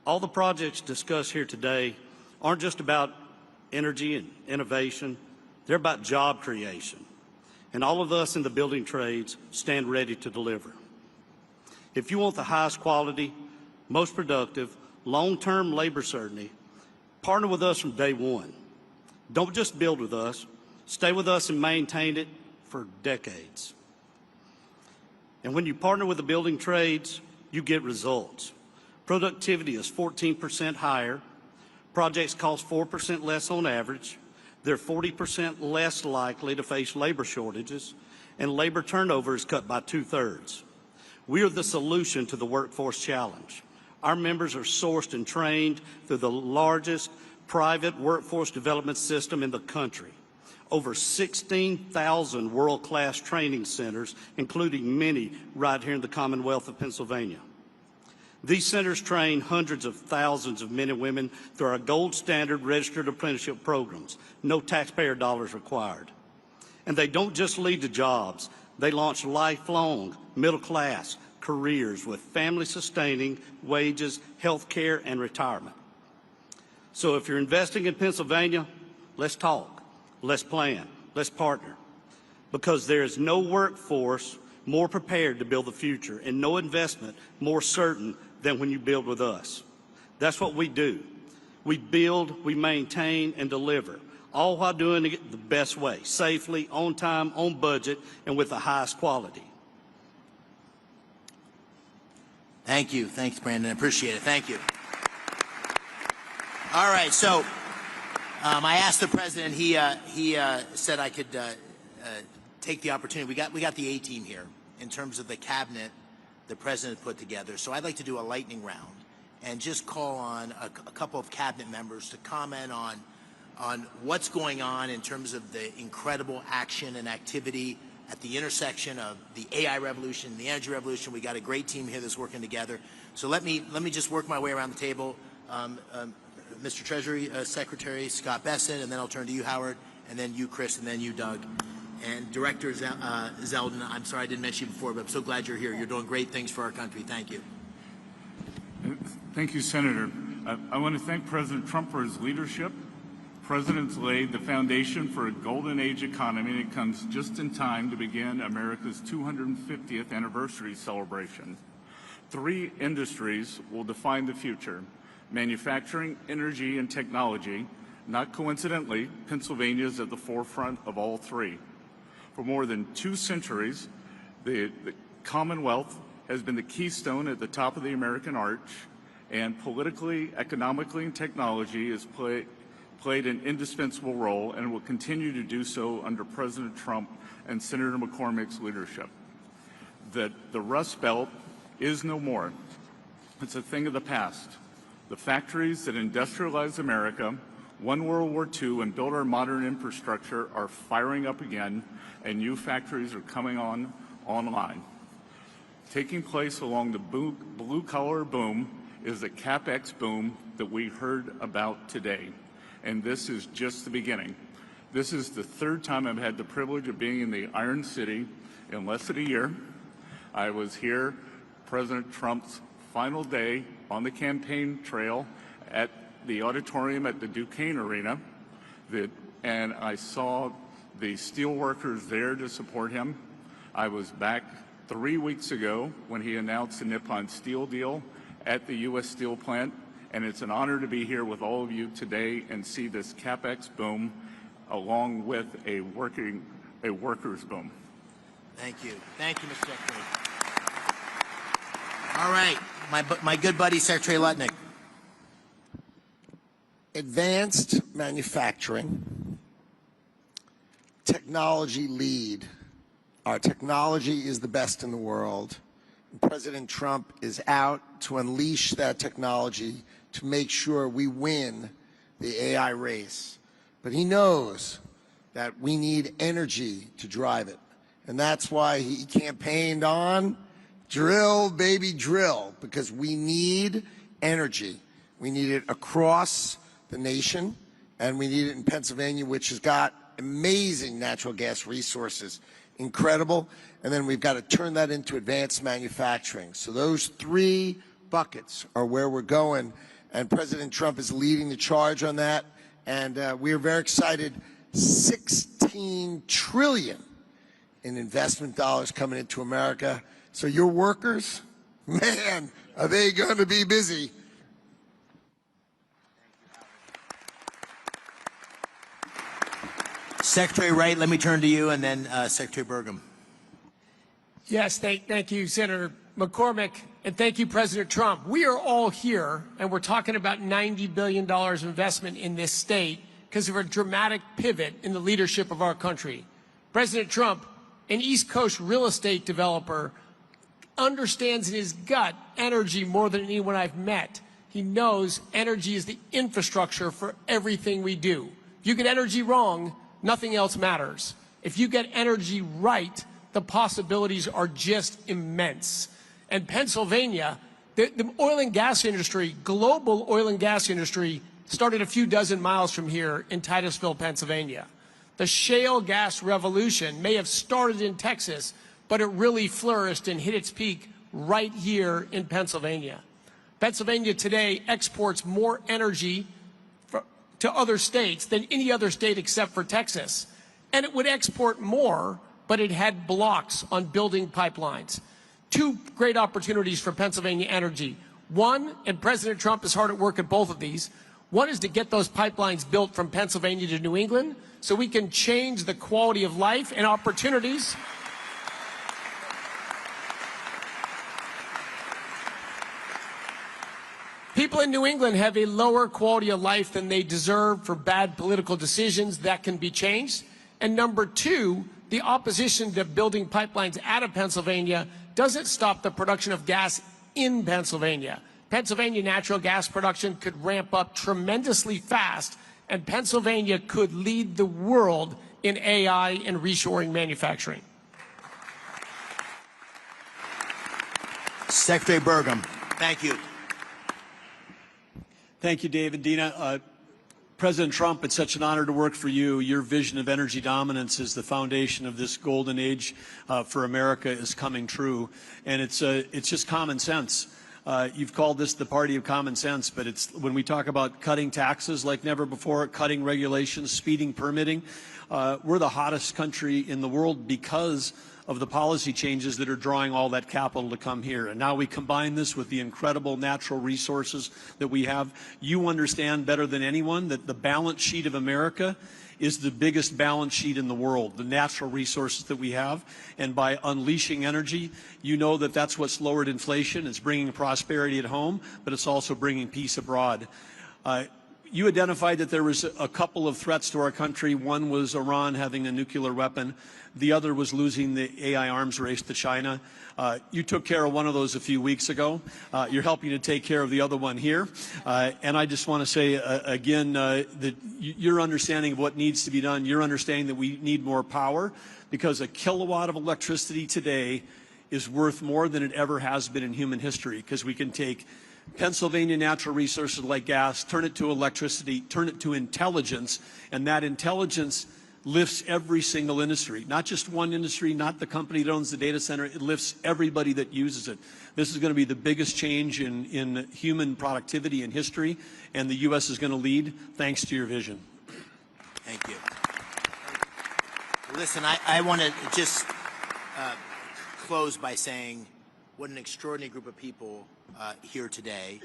Speaker 9: All the projects discussed here today aren't just about energy and innovation, they're about job creation. And all of us in the building trades stand ready to deliver. If you want the highest quality, most productive, long-term labor certainty, partner with us from day one. Don't just build with us, stay with us and maintain it for decades. And when you partner with the building trades, you get results. Productivity is 14% higher, projects cost 4% less on average, they're 40% less likely to face labor shortages, and labor turnover is cut by 2/3. We are the solution to the workforce challenge. Our members are sourced and trained through the largest private workforce development system in the country. Over 16,000 world-class training centers, including many right here in the Commonwealth of Pennsylvania. These centers train hundreds of thousands of men and women through our gold standard registered apprenticeship programs. No taxpayer dollars required. And they don't just lead to jobs. They launch lifelong middle-class careers with family-sustaining wages, health care, and retirement. So if you're investing in Pennsylvania, let's talk, let's plan, let's partner. Because there is no workforce more prepared to build the future and no investment more certain than when you build with us. That's what we do. We build, we maintain, and deliver, all while doing it the best way, safely, on time, on budget, and with the highest quality.
Speaker 2: Thank you. Thanks, Brandon. I appreciate it. Thank you. All right, so I asked the president. He said I could take the opportunity. We got the A-team here in terms of the cabinet the president put together. So I'd like to do a lightning round and just call on a couple of cabinet members to comment on what's going on in terms of the incredible action and activity at the intersection of the AI revolution, the energy revolution. We got a great team here that's working together. So let me just work my way around the table. Mr. Treasury Secretary Scott Besson, and then I'll turn to you, Howard, and then you, Chris, and then you, Doug. And Director Zeldin, I'm sorry I didn't mention you before, but I'm so glad you're here. You're doing great things for our country. Thank you.
Speaker 10: Thank you, Senator. I want to thank President Trump for his leadership. The President's laid the foundation for a golden age economy, and it comes just in time to begin America's 250th anniversary celebration. 3 industries will define the future: manufacturing, energy, and technology. Not coincidentally, Pennsylvania is at the forefront of all 3. For more than 2 centuries, the Commonwealth has been the keystone at the top of the American arch, and politically, economically, and technology has played an indispensable role and will continue to do so under President Trump and Senator McCormick's leadership. The Rust Belt is no more. It's a thing of the past. The factories that industrialized America, won World War II, and built our modern infrastructure are firing up again, and new factories are coming online. Taking place along the blue-collar boom is the CapEx boom that we heard about today, and this is just the beginning. This is the 3rd time I've had the privilege of being in the Iron City in less than a year. I was here President Trump's final day on the campaign trail at the auditorium at the Duquesne Arena, and I saw the steel workers there to support him. I was back 3 weeks ago when he announced the Nippon Steel deal at the U.S. Steel plant, and it's an honor to be here with all of you today and see this CapEx boom along with a workers boom.
Speaker 2: Thank you. Thank you, Mr. Secretary. All right, my good buddy, Secretary Lutnick.
Speaker 11: Advanced manufacturing, technology lead. Our technology is the best in the world. President Trump is out to unleash that technology to make sure we win the AI race. But he knows that we need energy to drive it. And that's why he campaigned on drill, baby, drill, because we need energy. We need it across the nation, and we need it in Pennsylvania, which has got amazing natural gas resources, incredible. And then we've got to turn that into advanced manufacturing. So those 3 buckets are where we're going, and President Trump is leading the charge on that. And we are very excited. $16 trillion in investment dollars coming into America. So your workers, man, are they going to be busy?
Speaker 2: Secretary Wright, let me turn to you, and then Secretary Burgum.
Speaker 12: Yes, thank you, Senator McCormick, and thank you, President Trump. We are all here, and we're talking about $90 billion of investment in this state because of a dramatic pivot in the leadership of our country. President Trump, an East Coast real estate developer, understands in his gut energy more than anyone I've met. He knows energy is the infrastructure for everything we do. If you get energy wrong, nothing else matters. If you get energy right, the possibilities are just immense. And Pennsylvania, the oil and gas industry, global oil and gas industry, started a few dozen miles from here in Titusville, Pennsylvania. The shale gas revolution may have started in Texas, but it really flourished and hit its peak right here in Pennsylvania. Pennsylvania today exports more energy to other states than any other state except for Texas. And it would export more, but it had blocks on building pipelines. 2 great opportunities for Pennsylvania energy. One, and President Trump is hard at work at both of these, one is to get those pipelines built from Pennsylvania to New England so we can change the quality of life and opportunities People in New England have a lower quality of life than they deserve for bad political decisions that can be changed. And number two, the opposition to building pipelines out of Pennsylvania doesn't stop the production of gas in Pennsylvania. Pennsylvania natural gas production could ramp up tremendously fast, and Pennsylvania could lead the world in AI and reshoring manufacturing.
Speaker 2: Secretary Burgum. Thank you.
Speaker 13: Thank you, David. Dina, President Trump, it's such an honor to work for you. Your vision of energy dominance is the foundation of this golden age for America is coming true. And it's just common sense. You've called this the party of common sense, but it's when we talk about cutting taxes like never before, cutting regulations, speeding permitting, we're the hottest country in the world because of the policy changes that are drawing all that capital to come here. And now we combine this with the incredible natural resources that we have. You understand better than anyone that the balance sheet of America is the biggest balance sheet in the world, the natural resources that we have. And by unleashing energy, you know that that's what's lowered inflation. It's bringing prosperity at home, but it's also bringing peace abroad. You identified that there was a couple of threats to our country. One was Iran having a nuclear weapon. The other was losing the AI arms race to China. You took care of one of those a few weeks ago. You're helping to take care of the other one here. And I just want to say again that your understanding of what needs to be done, your understanding that we need more power, because a kilowatt of electricity today is worth more than it ever has been in human history, because we can take Pennsylvania natural resources like gas, turn it to electricity, turn it to intelligence, and that intelligence lifts every single industry, not just one industry, not the company that owns the data center. It lifts everybody that uses it. This is going to be the biggest change in human productivity in history, and the U.S. is going to lead thanks to your vision.
Speaker 2: Thank you. Listen, I want to just close by saying what an extraordinary group of people here today.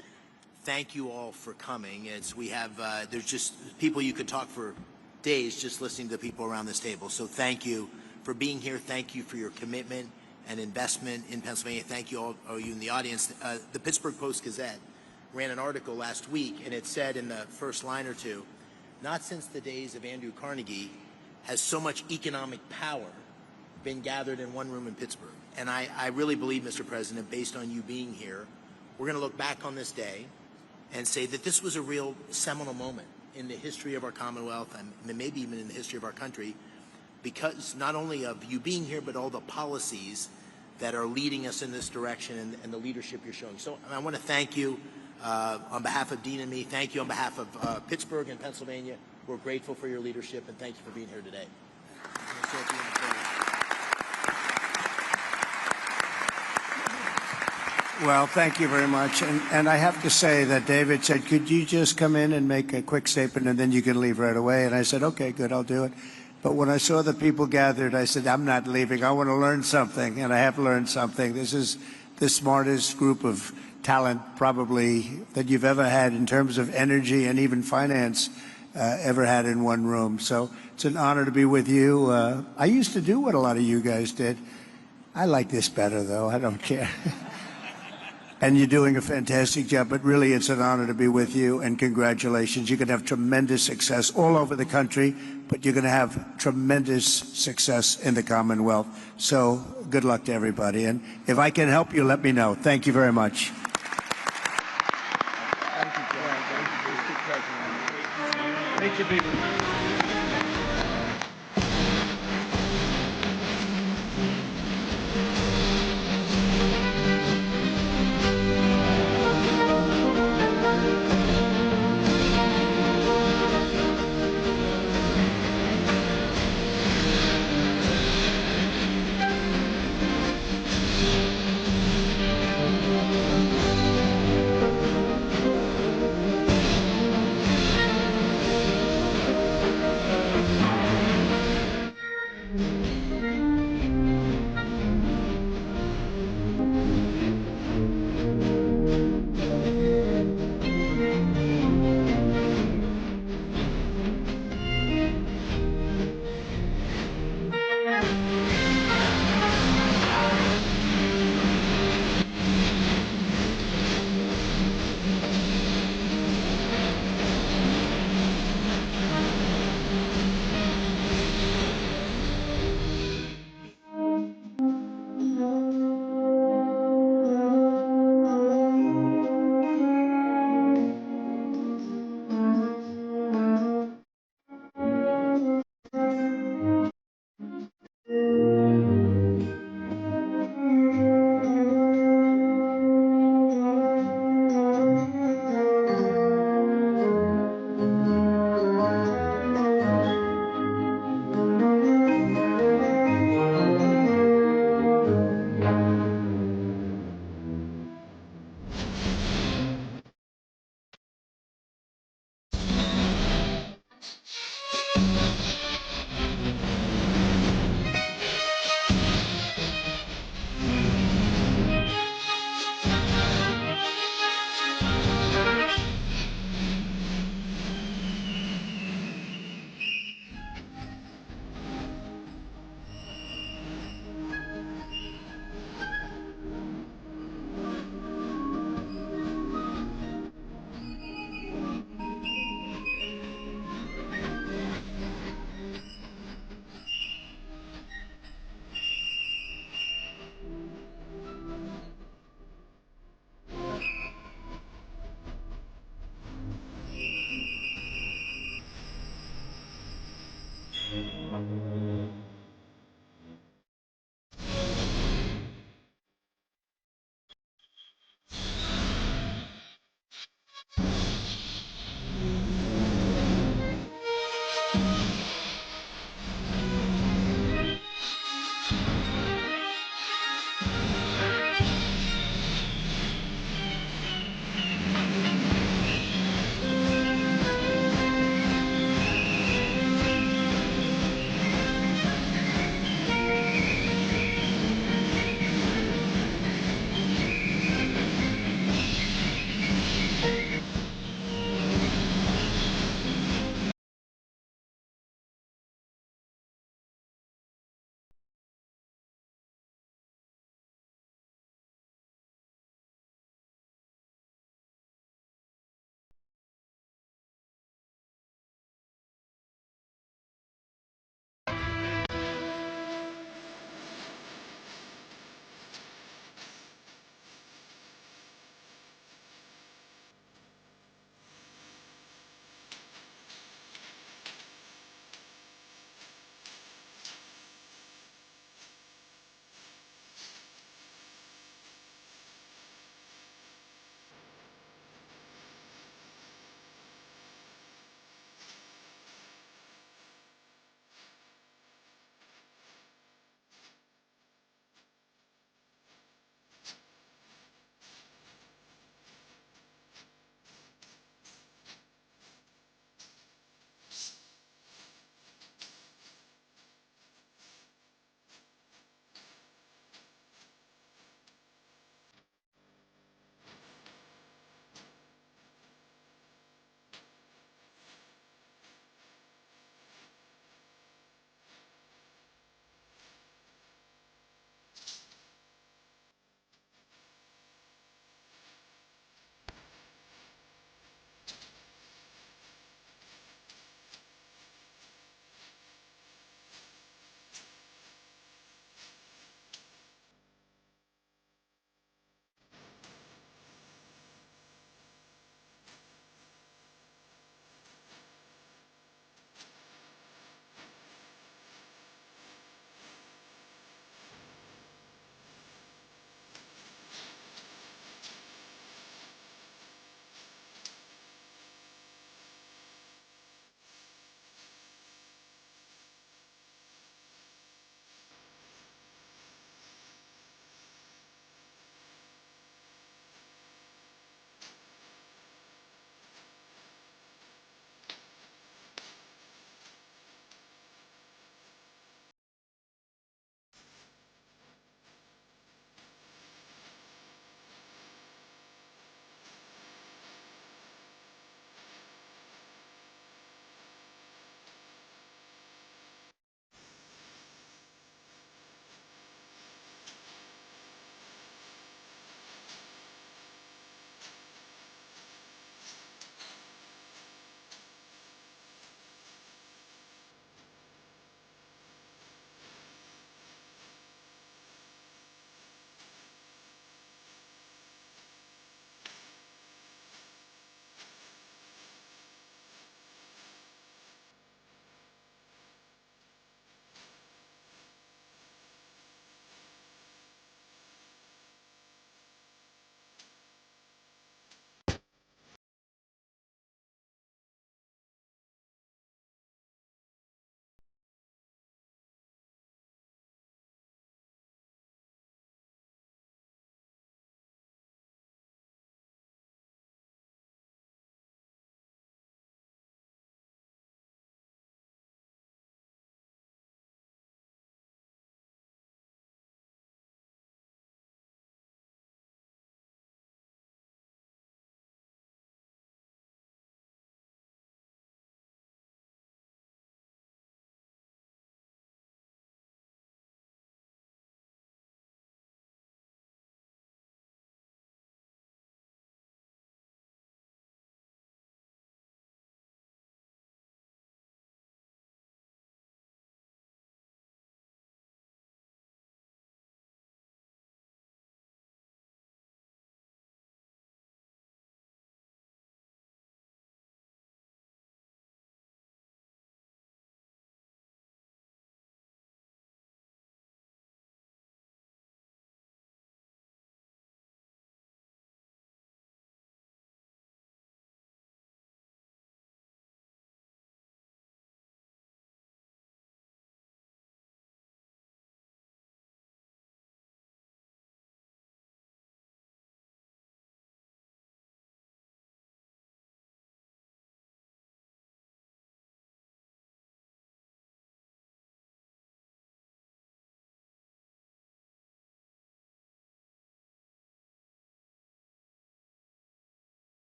Speaker 2: Thank you all for coming. As we have, there's just people you could talk for days just listening to the people around this table. So thank you for being here. Thank you for your commitment and investment in Pennsylvania. Thank you all you in the audience. The Pittsburgh Post-Gazette ran an article last week, and it said in the first line or two, not since the days of Andrew Carnegie has so much economic power been gathered in one room in Pittsburgh. And I really believe, Mr. President, based on you being here, we're going to look back on this day and say that this was a real seminal moment in the history of our Commonwealth, and maybe even in the history of our country, because not only of you being here, but all the policies that are leading us in this direction and the leadership you're showing. So I want to thank you on behalf of Dean and me. Thank you on behalf of Pittsburgh and Pennsylvania. We're grateful for your leadership, and thank you for being here today.
Speaker 3: Well, thank you very much. And I have to say that David said, could you just come in and make a quick statement and then you can leave right away? And I said, okay, good, I'll do it. But when I saw the people gathered, I said, I'm not leaving. I want to learn something, and I have learned something. This is the smartest group of talent probably that you've ever had in terms of energy and even finance ever had in one room. So it's an honor to be with you. I used to do what a lot of you guys did. I like this better, though. I don't care. And you're doing a fantastic job, but really it's an honor to be with you, and congratulations. You're going to have tremendous success all over the country, but you're going to have tremendous success in the Commonwealth. So good luck to everybody. And if I can help you, let me know. Thank you very much.
Speaker 13: Thank you, people.